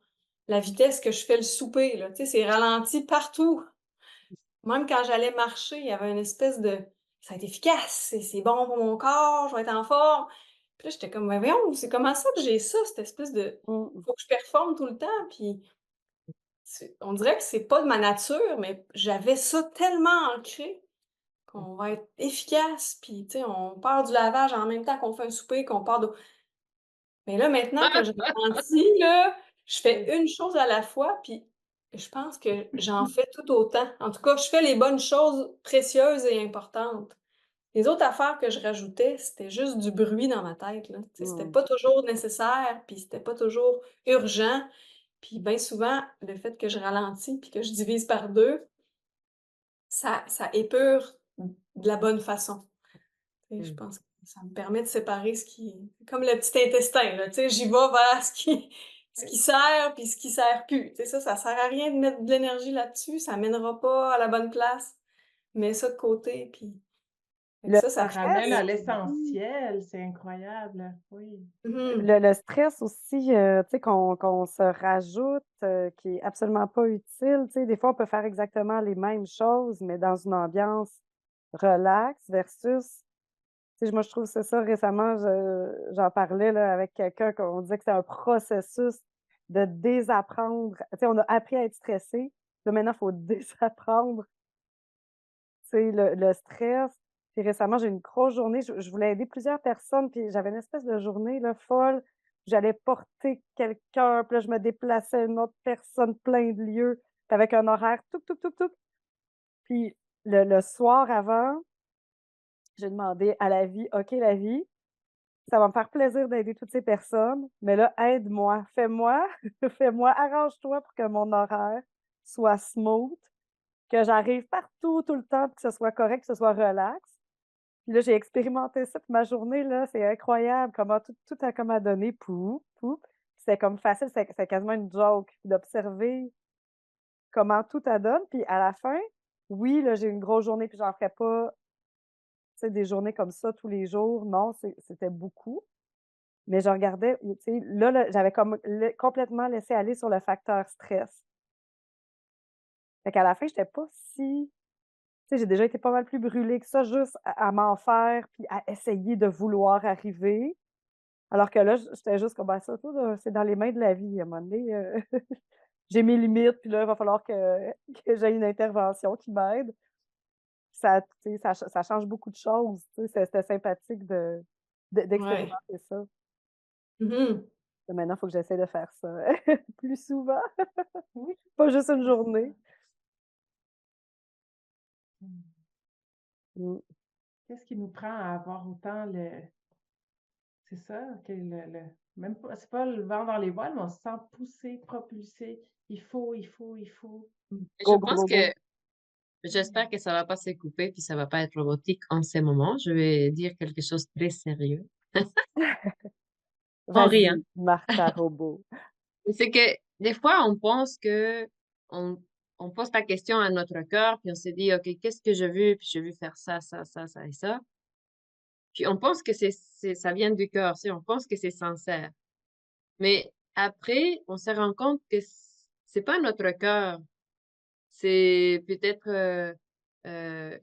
la vitesse que je fais le souper, là. Tu sais, c'est ralenti partout. Même quand j'allais marcher, il y avait une espèce de ça va être efficace, c'est bon pour mon corps, je vais être en forme. Puis là, j'étais comme: «Mais voyons, c'est comment ça que j'ai ça, cette espèce de Mmh. faut que je performe tout le temps?» Puis on dirait que c'est pas de ma nature, mais j'avais ça tellement ancré qu'on va être efficace, puis tu sais, on part du lavage en même temps qu'on fait un souper, qu'on part de mais là, maintenant que je ralentis, là, je fais une chose à la fois, puis je pense que j'en fais tout autant. En tout cas, je fais les bonnes choses précieuses et importantes. Les autres affaires que je rajoutais, c'était juste du bruit dans ma tête, là. Tu sais, c'était Mmh. pas toujours nécessaire, puis c'était pas toujours urgent. Puis bien souvent, le fait que je ralentis puis que je divise par 2, ça épure de la bonne façon. Tu sais, je Mmh. pense que ça me permet de séparer ce qui comme le petit intestin, là, tu sais, j'y vais vers ce qui sert puis ce qui sert plus. Tu sais, ça sert à rien de mettre de l'énergie là-dessus, ça mènera pas à la bonne place. Mets ça de côté puis fait que Le ça ramène stress à aussi. l'essentiel, c'est incroyable. Oui. mmh Le stress aussi, tu sais, qu'on se rajoute, qui est absolument pas utile. Tu sais, des fois, on peut faire exactement les mêmes choses, mais dans une ambiance relax versus tu sais, moi, je trouve que c'est ça récemment, j'en parlais là avec quelqu'un qu'on disait que c'est un processus de désapprendre. Tu sais, on a appris à être stressé, là, maintenant, il faut désapprendre, tu sais, le stress. Puis récemment, j'ai eu une grosse journée, je voulais aider plusieurs personnes, puis j'avais une espèce de journée là, folle. J'allais porter quelqu'un, puis là, je me déplaçais à une autre personne, plein de lieux, puis avec un horaire touc, touc, touc, touc. Puis le soir avant, j'ai demandé à la vie: «OK, la vie, ça va me faire plaisir d'aider toutes ces personnes, mais là, aide-moi, fais-moi fais-moi, arrange-toi pour que mon horaire soit smooth, que j'arrive partout, tout le temps, puis que ce soit correct, que ce soit relax». Puis là, j'ai expérimenté ça, puis ma journée, là, c'est incroyable comment tout a comme à donner, pouf, pouf. C'était comme facile, c'était quasiment une joke d'observer comment tout adonne. Puis à la fin, oui, là, j'ai eu une grosse journée, puis j'en ferai pas, tu sais, des journées comme ça tous les jours. Non, c'était beaucoup. Mais je regardais, tu sais, là, j'avais comme complètement laissé aller sur le facteur stress. Fait qu'à la fin, j'étais pas si tu sais, j'ai déjà été pas mal plus brûlée que ça, juste à m'en faire, puis à essayer de vouloir arriver. Alors que là, j'étais juste comme: «Ben, ça, là, c'est dans les mains de la vie, à un moment donné, j'ai mes limites, puis là, il va falloir que j'aie une intervention qui m'aide». Ça, tu sais, ça change beaucoup de choses, tu sais, c'était sympathique Ouais. d'expérimenter ça. Mmh Maintenant, il faut que j'essaie de faire ça plus souvent, Oui, pas juste une c'est ça. journée. Mmh. Mmh. Qu'est-ce qui nous prend à avoir autant c'est ça, que même pas c'est pas le vent dans les voiles, mais on se sent poussé, propulsé. Il faut. Je Go, go, pense go, go. que j'espère que ça va pas se couper puis ça va pas être robotique en ce moment. Je vais dire quelque chose de très sérieux. On rit, hein. Vas-y, Martha Robot. C'est que des fois, on pense que on, on pose la question à notre cœur, puis on se dit, OK, qu'est-ce que je veux? Puis je veux faire ça, ça, ça, ça et ça. Puis on pense que ça vient du cœur, on pense que c'est sincère. Mais après, on se rend compte que c'est pas notre cœur. C'est peut-être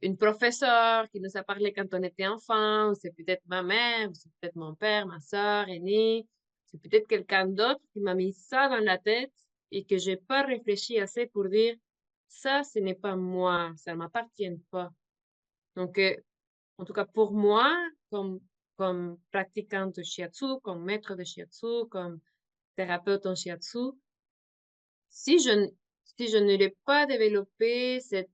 une professeure qui nous a parlé quand on était enfant, ou c'est peut-être ma mère, ou c'est peut-être mon père, ma sœur aînée, c'est peut-être quelqu'un d'autre qui m'a mis ça dans la tête et que j'ai pas réfléchi assez pour dire ça, ce n'est pas moi, ça ne m'appartient pas. Donc, en tout cas pour moi, comme pratiquante de shiatsu, comme maître de shiatsu, comme thérapeute en shiatsu, si je, n- si je ne l'ai pas développé cette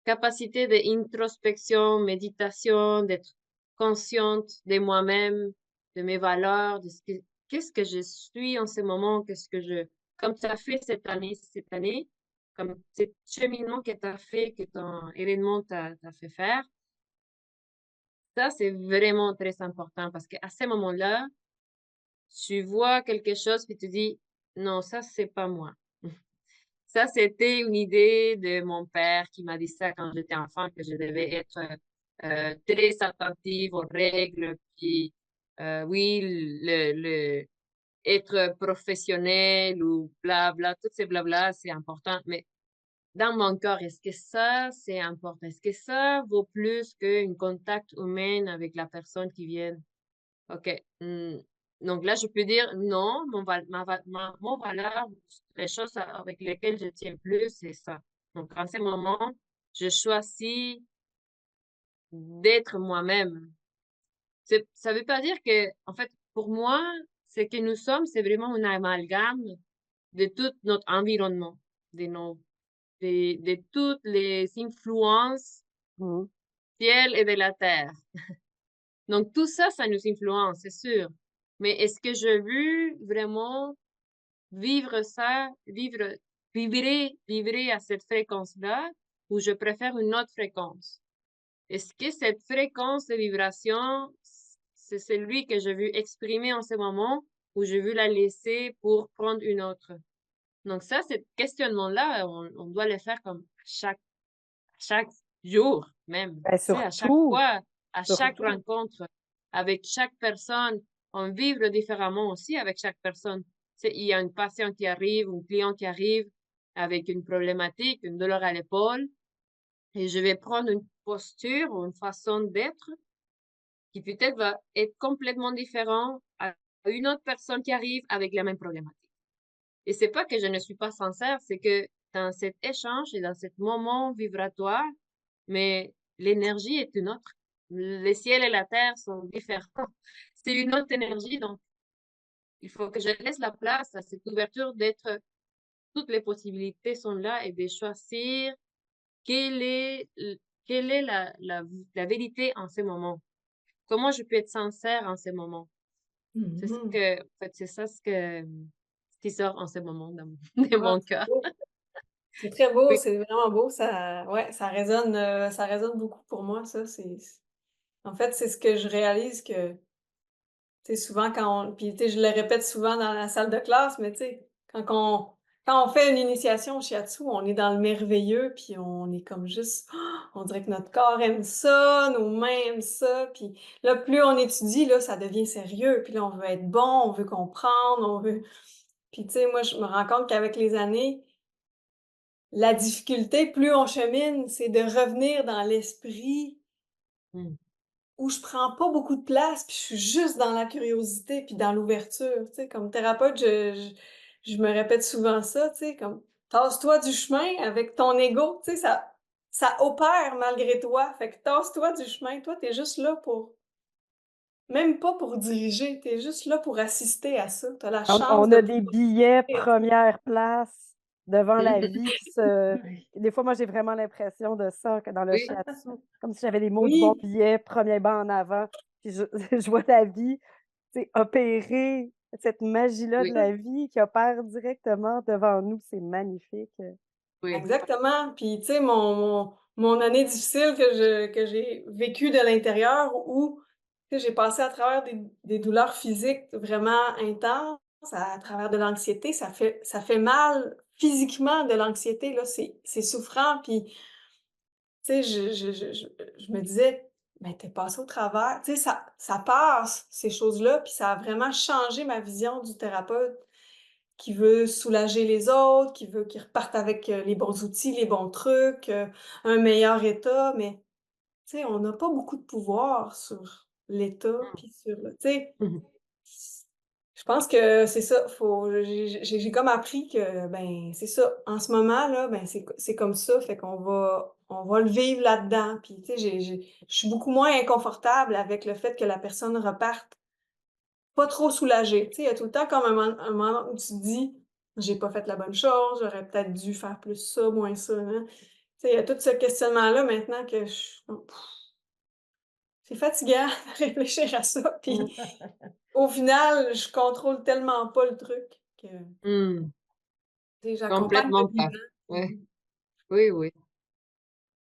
capacité d'introspection, méditation, d'être consciente de moi-même, de mes valeurs, qu'est-ce que je suis en ce moment, comme tu as fait cette année, comme ce cheminement que tu as fait, que ton événement t'a fait faire, ça, c'est vraiment très important parce qu'à ce moment-là, tu vois quelque chose puis tu dis, non, ça, c'est pas moi. Ça, c'était une idée de mon père qui m'a dit ça quand j'étais enfant, que je devais être très attentive aux règles, puis oui, être professionnel ou blabla, tous ces blabla, c'est important. Mais dans mon cœur, est-ce que ça, c'est important? Est-ce que ça vaut plus qu'un contact humain avec la personne qui vient? OK. Donc là, je peux dire non, mon valeur, les choses avec lesquelles je tiens plus, c'est ça. Donc, en ce moment, je choisis d'être moi-même. Ça veut pas dire que, en fait, pour moi, ce que nous sommes, c'est vraiment un amalgame de tout notre environnement, de nos, de toutes les influences Mhm. du ciel et de la terre. Donc, tout ça, ça nous influence, c'est sûr. Mais est-ce que je veux vraiment vivre ça, vibrer à cette fréquence-là, ou je préfère une autre fréquence? Est-ce que cette fréquence de vibration, c'est celui que je veux exprimer en ce moment, ou je veux la laisser pour prendre une autre? Donc ça, ce questionnement-là, on doit le faire comme chaque jour même. Ben, Tu sais, à chaque surtout, fois, à chaque surtout. rencontre, avec chaque personne, on vivre différemment aussi avec chaque personne. Tu sais, il y a une patiente qui arrive, un client qui arrive avec une problématique, une douleur à l'épaule, et je vais prendre une posture ou une façon d'être qui peut-être va être complètement différent à une autre personne qui arrive avec la même problématique. Et c'est pas que je ne suis pas sincère, c'est que dans cet échange et dans ce moment vibratoire, mais l'énergie est une autre. Le ciel et la terre sont différents. C'est une autre énergie, donc il faut que je laisse la place à cette ouverture d'être, toutes les possibilités sont là et de choisir quelle est, quelle est la vérité en ce moment. Comment je peux être sincère en ce moment? C'est ce Mhm. que, en fait, c'est ça ce qui sort en ce moment dans de Ah, mon c'est cœur. beau. C'est très beau, Oui, c'est vraiment beau. Ouais, ça résonne beaucoup pour moi, ça. En fait, c'est ce que je réalise que, tu sais, souvent puis tu sais, je le répète souvent dans la salle de classe, mais tu sais, quand on fait une initiation au shiatsu, on est dans le merveilleux, puis on est comme juste, on dirait que notre corps aime ça, nos mains aiment ça, puis là, plus on étudie, là, ça devient sérieux, puis là, on veut être bon, on veut comprendre, puis tu sais, moi, je me rends compte qu'avec les années, la difficulté, plus on chemine, c'est de revenir dans l'esprit mm, où je prends pas beaucoup de place, puis je suis juste dans la curiosité, puis dans l'ouverture, tu sais? Comme thérapeute, je me répète souvent ça, tu sais? Comme: «Tasse-toi du chemin avec ton ego», tu sais? Ça opère malgré toi, fait que tasse-toi du chemin. Toi, tu es juste là pour même pas pour diriger, tu es juste là pour assister à ça. Tu as la chance On de a pouvoir des billets faire. première place devant la mm. vie qui se Oui. des fois, moi, j'ai vraiment l'impression de ça, que dans le Oui, shiatsu, comme si j'avais les maudits bons Oui, billets, premier banc en avant, puis je je vois la vie, tu sais, opérer, cette magie-là de oui, la vie qui opère directement devant nous, c'est magnifique. oui. exactement. Puis, tu sais, mon année difficile que j'ai vécue de l'intérieur où, tu sais, j'ai passé à travers des douleurs physiques vraiment intenses, à travers de l'anxiété. Ça fait mal physiquement de l'anxiété, là, c'est souffrant. Puis, tu sais, je me disais: «Mais tu es passée au travers». Tu sais, ça passe, ces choses-là, puis ça a vraiment changé ma vision du thérapeute qui veut soulager les autres, qui veut qu'ils repartent avec, les bons outils, les bons trucs, un meilleur état, mais tu sais, on n'a pas beaucoup de pouvoir sur l'état, Mm, puis sur le tu sais? mhm, Je pense que c'est ça, faut j'ai comme appris que, ben, c'est ça, en ce moment là, ben, c'est comme ça, fait qu'on va le vivre là-dedans, puis tu sais, je suis beaucoup moins inconfortable avec le fait que la personne reparte pas trop soulagée. Tu sais, il y a tout le temps comme un moment où tu te dis: «J'ai pas fait la bonne chose, j'aurais peut-être dû faire plus ça, moins ça, hein». Tu sais, il y a tout ce questionnement-là maintenant que c'est fatigant de réfléchir à ça, puis Mmh. au final, je contrôle tellement pas le truc que, mm. tu sais, j'accompagne le Complètement pas. vivant. Ouais. Mmh. Oui, oui.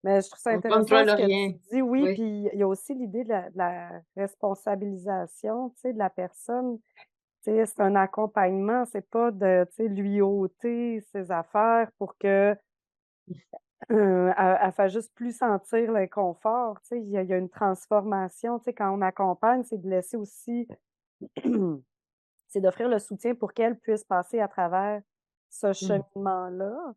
Mais je trouve ça On intéressant contrôle ce que tu rien. dis, oui, Oui. puis il y a aussi l'idée de la responsabilisation, tu sais, de la personne. Tu sais, c'est un accompagnement, c'est pas de, tu sais, lui ôter ses affaires pour que, elle fasse juste plus sentir l'inconfort, tu sais. Il y a une transformation, tu sais, quand on accompagne, c'est de laisser aussi c'est d'offrir le soutien pour qu'elle puisse passer à travers ce cheminement-là.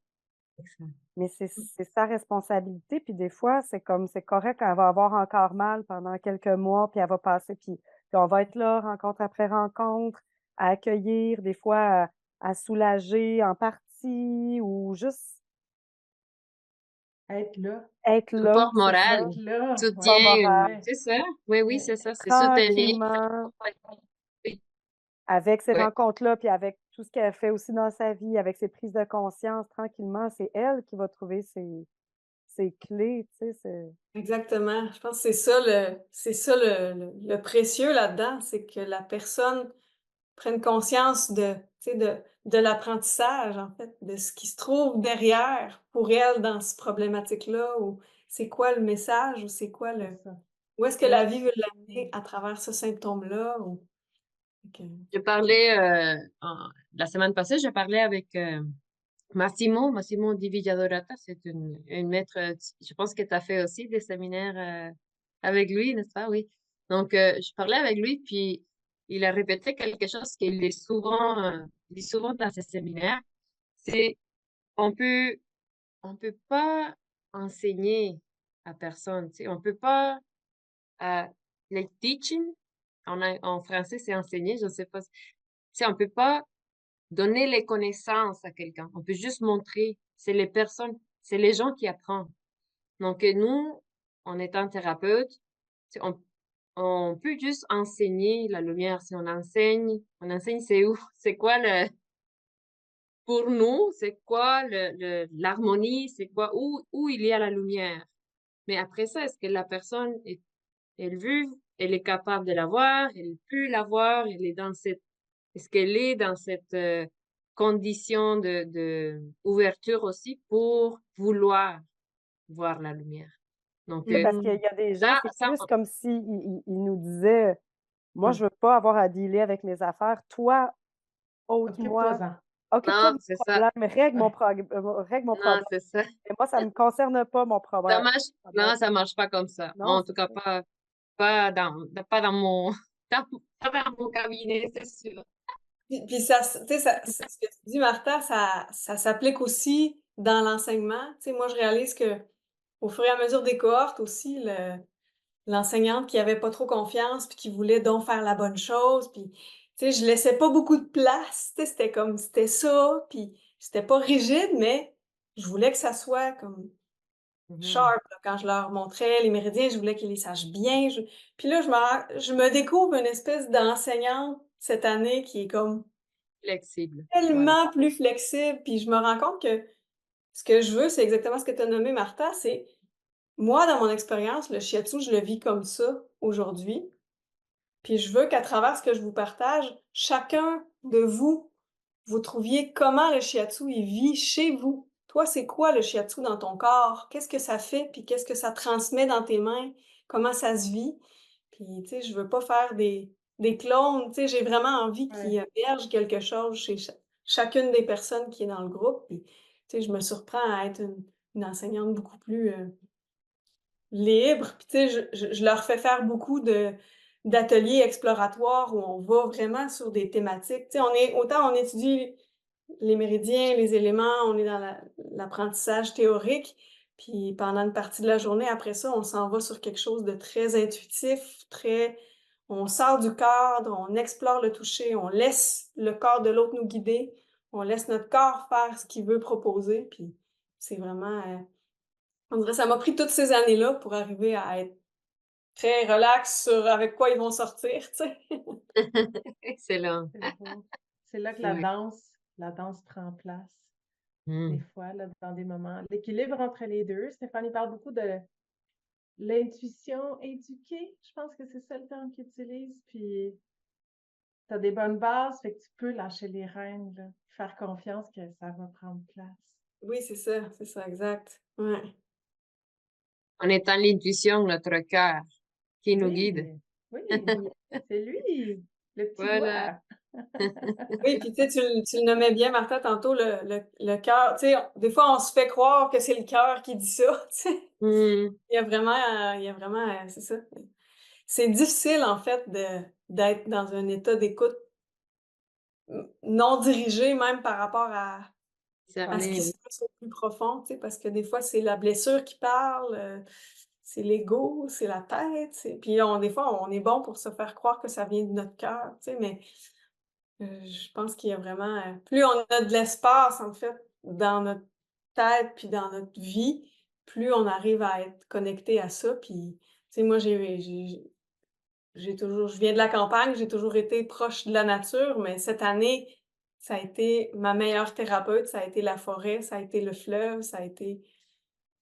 Mais c'est sa responsabilité, puis des fois, c'est comme c'est correct, elle va avoir encore mal pendant quelques mois, puis elle va passer, puis on va être là, rencontre après rencontre, à accueillir, des fois à soulager en partie ou juste Être là. être là, Support c'est ça, moral, Être là. pas Ouais. soutien, moral, Ouais. c'est ça. Oui, oui, Ouais. c'est ça, c'est soutenir. tranquillement, Oui, avec ces oui. rencontres-là, puis avec tout ce qu'elle fait aussi dans sa vie, avec ses prises de conscience, tranquillement, c'est elle qui va trouver ses clés, tu sais, c'est Exactement. Je pense que c'est ça le précieux là-dedans, c'est que la personne prenne conscience de, tu sais, de l'apprentissage, en fait, de ce qui se trouve derrière pour elle dans cette problématique-là, ou c'est quoi le message, ou c'est quoi C'est ça. où est-ce que la Ouais. vie veut l'amener à travers ce symptôme-là, ou fait que Je parlais, la semaine passée, je parlais avec Massimo Di Villadorata, c'est une maître, je pense que tu as fait aussi des séminaires avec lui, n'est-ce pas? Oui. Donc, je parlais avec lui, puis il a répété quelque chose il dit souvent dans ses séminaires, c'est on peut, on peut pas enseigner à personne, tu sais, on peut pas, like teaching, en français c'est enseigner, je sais pas, tu sais, on peut pas donner les connaissances à quelqu'un. On peut juste montrer. C'est les personnes, c'est les gens qui apprennent. Donc, nous, en étant thérapeute, c'est- on, on peut juste enseigner la lumière. Si on enseigne c'est où? C'est quoi pour nous, c'est quoi l'harmonie? C'est quoi, où il y a la lumière? Mais après ça, est-ce que la personne elle veut, elle est capable de la voir, elle peut la voir, est-ce qu'elle est dans cette condition de ouverture aussi pour vouloir voir la lumière? Donc, c'est parce qu'il Mmh. y a des gens, ça, c'est ça, plus comme si il nous disait: «Moi, mm, je veux pas avoir à dealer avec mes affaires. Toi, ôte-moi, Occupe-toi-en. occupe-toi de non, mon c'est ça. problème, Ouais. règle mon Non, problème. c'est ça. Et moi, ça me concerne pas mon Ça problème.» marche, non, ça marche pas comme ça. Non, En tout c'est cas, ça. pas dans mon, pas dans mon cabinet, c'est sûr. Puis ça tu sais, ce que tu dis, Martha, ça s'applique aussi dans l'enseignement. Tu sais, moi, je réalise que au fur et à mesure des cohortes aussi, l'enseignante qui avait pas trop confiance, puis qui voulait donc faire la bonne chose, puis, tu sais, je laissais pas beaucoup de place, tu sais, c'était ça, puis c'était pas rigide, mais je voulais que ça soit comme Mhm. sharp, là. Quand je leur montrais les méridiens, je voulais qu'ils les sachent bien, puis là, je me découvre une espèce d'enseignante cette année qui est comme Flexible. Voilà. tellement plus flexible, puis je me rends compte que ce que je veux, c'est exactement ce que tu as nommé, Martha, c'est moi, dans mon expérience, le shiatsu, je le vis comme ça aujourd'hui. Puis je veux qu'à travers ce que je vous partage, chacun de vous, vous trouviez comment le shiatsu, il vit chez vous. Toi, c'est quoi le shiatsu dans ton corps? Qu'est-ce que ça fait? Puis qu'est-ce que ça transmet dans tes mains? Comment ça se vit? Puis, tu sais, je veux pas faire des clones. Tu sais, j'ai vraiment envie qu'il Ouais. émerge quelque chose chez chacune des personnes qui est dans le groupe. Puis, tu sais, je me surprends à être une enseignante beaucoup plus libre. Puis, tu sais, je leur fais faire beaucoup d'ateliers exploratoires où on va vraiment sur des thématiques. Tu sais, autant on étudie les méridiens, les éléments, on est dans l'apprentissage théorique, puis pendant une partie de la journée, après ça, on s'en va sur quelque chose de très intuitif, on sort du cadre, on explore le toucher, on laisse le corps de l'autre nous guider, on laisse notre corps faire ce qu'il veut proposer, puis c'est vraiment, on dirait ça m'a pris toutes ces années-là pour arriver à être très relax sur avec quoi ils vont sortir, tu sais? Excellent. C'est beau. C'est là que Oui. la danse prend place. Des Mm. fois, là, dans des moments. L'équilibre entre les deux. Stéphanie parle beaucoup de l'intuition éduquée. Je pense que c'est ça le terme qu'il utilise. Puis, tu as des bonnes bases, fait que tu peux lâcher les rênes, là, faire confiance que ça va prendre place. Oui, c'est ça, exact. Ouais. En étant l'intuition, notre cœur qui nous guide. Oui, oui, c'est lui, le petit Voilà. doigt. Oui, puis tu sais, tu le nommais bien, Martha, tantôt, le cœur. Tu sais, des fois, on se fait croire que c'est le cœur qui dit ça, tu sais. Mm, Il y a vraiment, c'est ça. C'est difficile, en fait, d'être dans un état d'écoute non dirigé, même par rapport à ce cerné, qui oui. se passe au plus profond, tu sais, parce que des fois, c'est la blessure qui parle, c'est l'ego, c'est la tête, puis des fois, on est bon pour se faire croire que ça vient de notre cœur, tu sais, mais je pense qu'il y a vraiment, plus on a de l'espace, en fait, dans notre tête puis dans notre vie, plus on arrive à être connecté à ça, puis, tu sais, moi, j'ai toujours je viens de la campagne, j'ai toujours été proche de la nature, mais cette année, ça a été ma meilleure thérapeute, ça a été la forêt, ça a été le fleuve, ça a été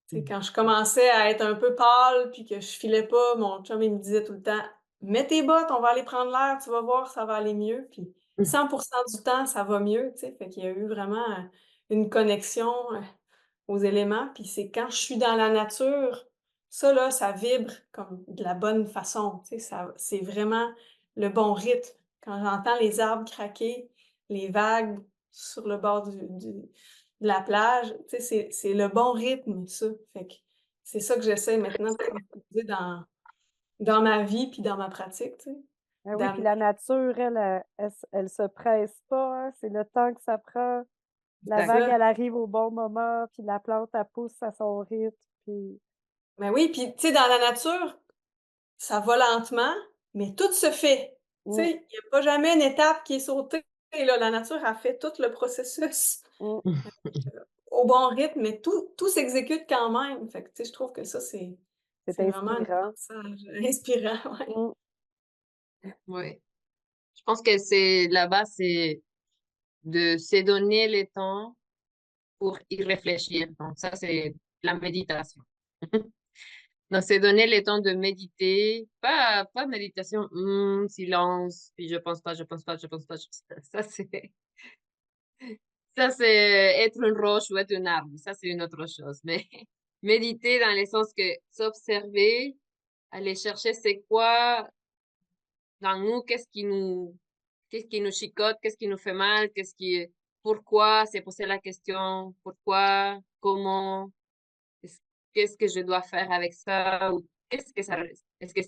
tu sais, Mm. quand je commençais à être un peu pâle puis que je filais pas, mon chum, il me disait tout le temps: «Mets tes bottes, on va aller prendre l'air, tu vas voir, ça va aller mieux». Puis 100 du temps, ça va mieux, tu sais? Fait qu'il y a eu vraiment, une connexion, aux éléments. Puis c'est quand je suis dans la nature, ça là, ça vibre comme de la bonne façon, tu sais? C'est vraiment le bon rythme. Quand j'entends les arbres craquer, les vagues sur le bord de la plage, tu sais, c'est le bon rythme, ça. Fait que c'est ça que j'essaie maintenant de transposer dans ma vie puis dans ma pratique, tu sais, Ah oui, puis d'amener la nature, elle se presse pas, hein, c'est le temps que ça prend. La Exact. vague, ça. elle arrive au bon moment, puis la plante, elle pousse à son rythme, puis Mais oui, puis tu sais, dans la nature, ça va lentement, mais tout se fait. Tu mmh, sais, il y a pas jamais une étape qui est sautée, là. La nature a fait tout le processus mmh, au bon rythme, mais tout s'exécute quand même. Fait que, tu sais, je trouve que ça, c'est c'est vraiment un inspirant. apprentissage inspirant, ouais. Mmh. Ouais. Je pense que c'est là-bas, c'est de se donner le temps pour y réfléchir. Donc, ça, c'est la méditation. Donc, c'est donner le temps de méditer, pas méditation, silence, puis je pense pas, je pense pas, je pense pas. Ça, c'est être une roche ou être un arbre. Ça, c'est une autre chose. Mais méditer dans le sens que s'observer, aller chercher c'est quoi dans nous, qu'est-ce qui nous chicote, qu'est-ce qui nous fait mal, pourquoi, c'est poser la question, pourquoi, comment, est-ce- qu'est-ce que je dois faire avec ça, ou qu'est-ce que ça, est-ce que,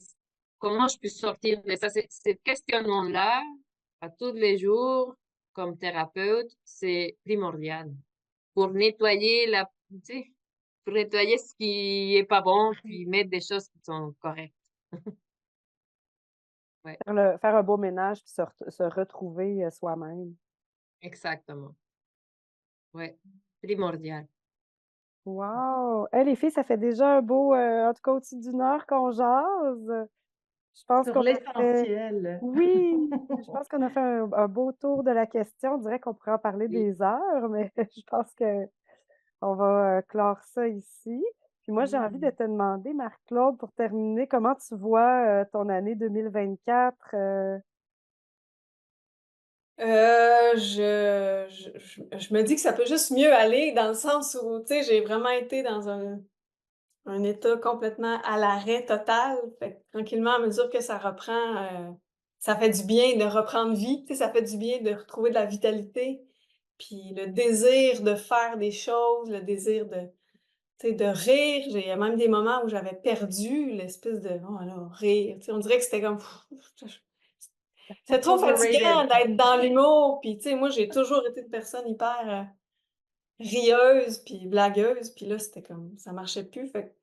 comment je peux sortir de ça, ce questionnement-là, à tous les jours, comme thérapeute, c'est primordial pour nettoyer tu sais, pour nettoyer ce qui est pas bon, puis mettre des choses qui sont correctes. Ouais, Faire un beau ménage, puis se retrouver, soi-même. exactement. Ouais, primordial. Wow! Hey, les filles, ça fait déjà un beau, en tout cas au-dessus d'une heure qu'on jase. Je pense Sur qu'on a fait l'essentiel. oui! Je pense qu'on a fait un beau tour de la question. On dirait qu'on pourrait en parler Oui. des heures, mais je pense qu'on va, clore ça ici. Puis moi, j'ai envie de Oui. te demander, Marc-Claude, pour terminer, comment tu vois, ton année 2024? Je me dis que ça peut juste mieux aller dans le sens où, tu sais, j'ai vraiment été dans un état complètement à l'arrêt total. Fait que tranquillement, à mesure que ça reprend, ça fait du bien de reprendre vie, tu sais, ça fait du bien de retrouver de la vitalité. Puis le désir de faire des choses, le désir de, tu sais, de rire. Il y a même des moments où j'avais perdu l'espèce de, oh là, rire. Tu sais, on dirait que c'était comme, c'est trop fatigant Overrated. d'être dans l'humour. Puis, tu sais, moi, j'ai toujours été une personne hyper rieuse, puis blagueuse. Puis là, c'était comme, ça marchait plus. Fait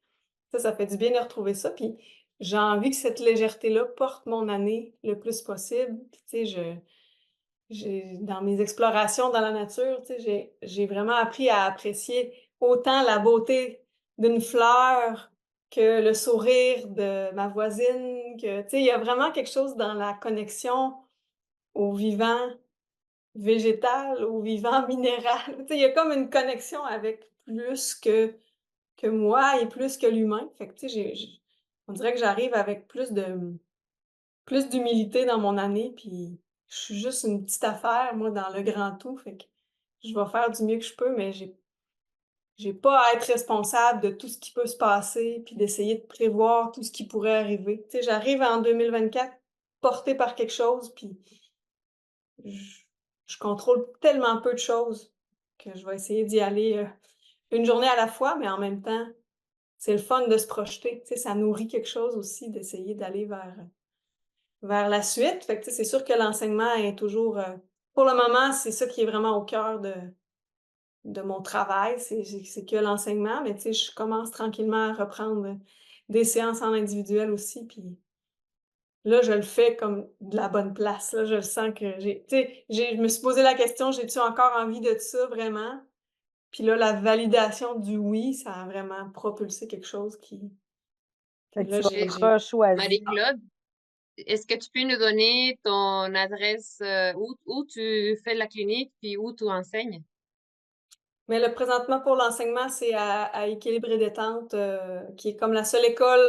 que ça fait du bien de retrouver ça. Puis j'ai envie que cette légèreté-là porte mon année le plus possible. Puis, tu sais, dans mes explorations dans la nature, tu sais, j'ai vraiment appris à apprécier autant la beauté d'une fleur que le sourire de ma voisine, que, tu sais, il y a vraiment quelque chose dans la connexion au vivant végétal, au vivant minéral. Tu sais, il y a comme une connexion avec plus que moi et plus que l'humain. Fait que, tu sais, on dirait que j'arrive avec plus d'humilité dans mon année, puis je suis juste une petite affaire, moi, dans le grand tout. Fait que je vais faire du mieux que je peux, mais j'ai pas à être responsable de tout ce qui peut se passer, puis d'essayer de prévoir tout ce qui pourrait arriver. Tu sais, j'arrive en 2024 portée par quelque chose, puis je contrôle tellement peu de choses que je vais essayer d'y aller, une journée à la fois, mais en même temps, c'est le fun de se projeter. Tu sais, ça nourrit quelque chose aussi d'essayer d'aller vers la suite. Fait que, tu sais, c'est sûr que l'enseignement est toujours, pour le moment, c'est ça qui est vraiment au cœur de mon travail, c'est que l'enseignement, mais tu sais, je commence tranquillement à reprendre des séances en individuel aussi, puis là, je le fais comme de la bonne place, là, je le sens que tu sais, je me suis posé la question: «J'ai-tu encore envie de ça vraiment?» Puis là, la validation du «oui», ça a vraiment propulsé quelque chose qui Fait que là, tu j'ai as choisi. Marie-Claude, est-ce que tu peux nous donner ton adresse où tu fais la clinique puis où tu enseignes? mais là, présentement, pour l'enseignement, c'est à Équilibre et détente, qui est comme la seule école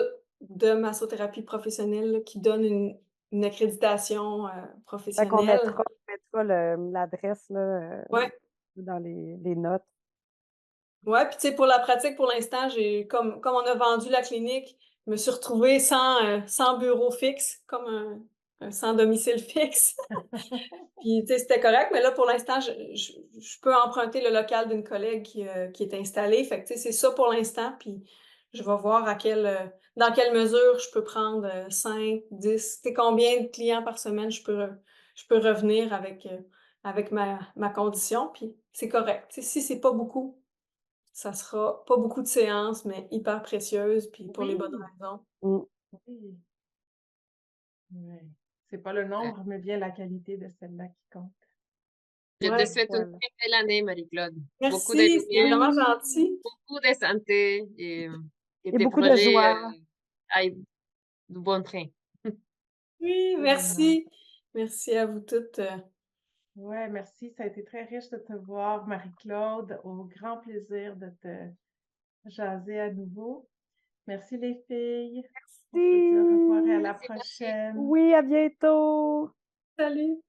de massothérapie professionnelle, là, qui donne une accréditation, Fait qu'on professionnelle. mettra l'adresse là, Ouais, dans les notes. ouais, puis tu sais, pour la pratique, pour l'instant, j'ai comme on a vendu la clinique, je me suis retrouvée sans bureau fixe, comme un sans domicile fixe. Puis, tu sais, c'était correct, mais là, pour l'instant, je peux emprunter le local d'une collègue qui est installée. Fait que, tu sais, c'est ça pour l'instant. Puis, je vais voir dans quelle mesure je peux prendre 5, 10, tu sais, combien de clients par semaine je peux revenir avec ma condition. Puis, c'est correct. Tu sais, si c'est pas beaucoup, ça sera pas beaucoup de séances, mais hyper précieuses, puis pour les bonnes Oui, raisons. Mmh. oui. Ouais. C'est pas le nombre, mais bien la qualité de celle-là qui compte. Je te Ouais. souhaite une Voilà. très belle année, Marie-Claude. Beaucoup de Merci, c'était lumière, vraiment gentil. beaucoup de santé et que Et tes beaucoup de projets joie. aillent du bon train. Oui, Absolument. merci. Merci à vous toutes. Ouais, merci. Ça a été très riche de te voir, Marie-Claude. Au grand plaisir de te jaser à nouveau. Merci les filles. On se dit au revoir et à Merci. la Merci, merci. prochaine. Oui, à bientôt. Salut.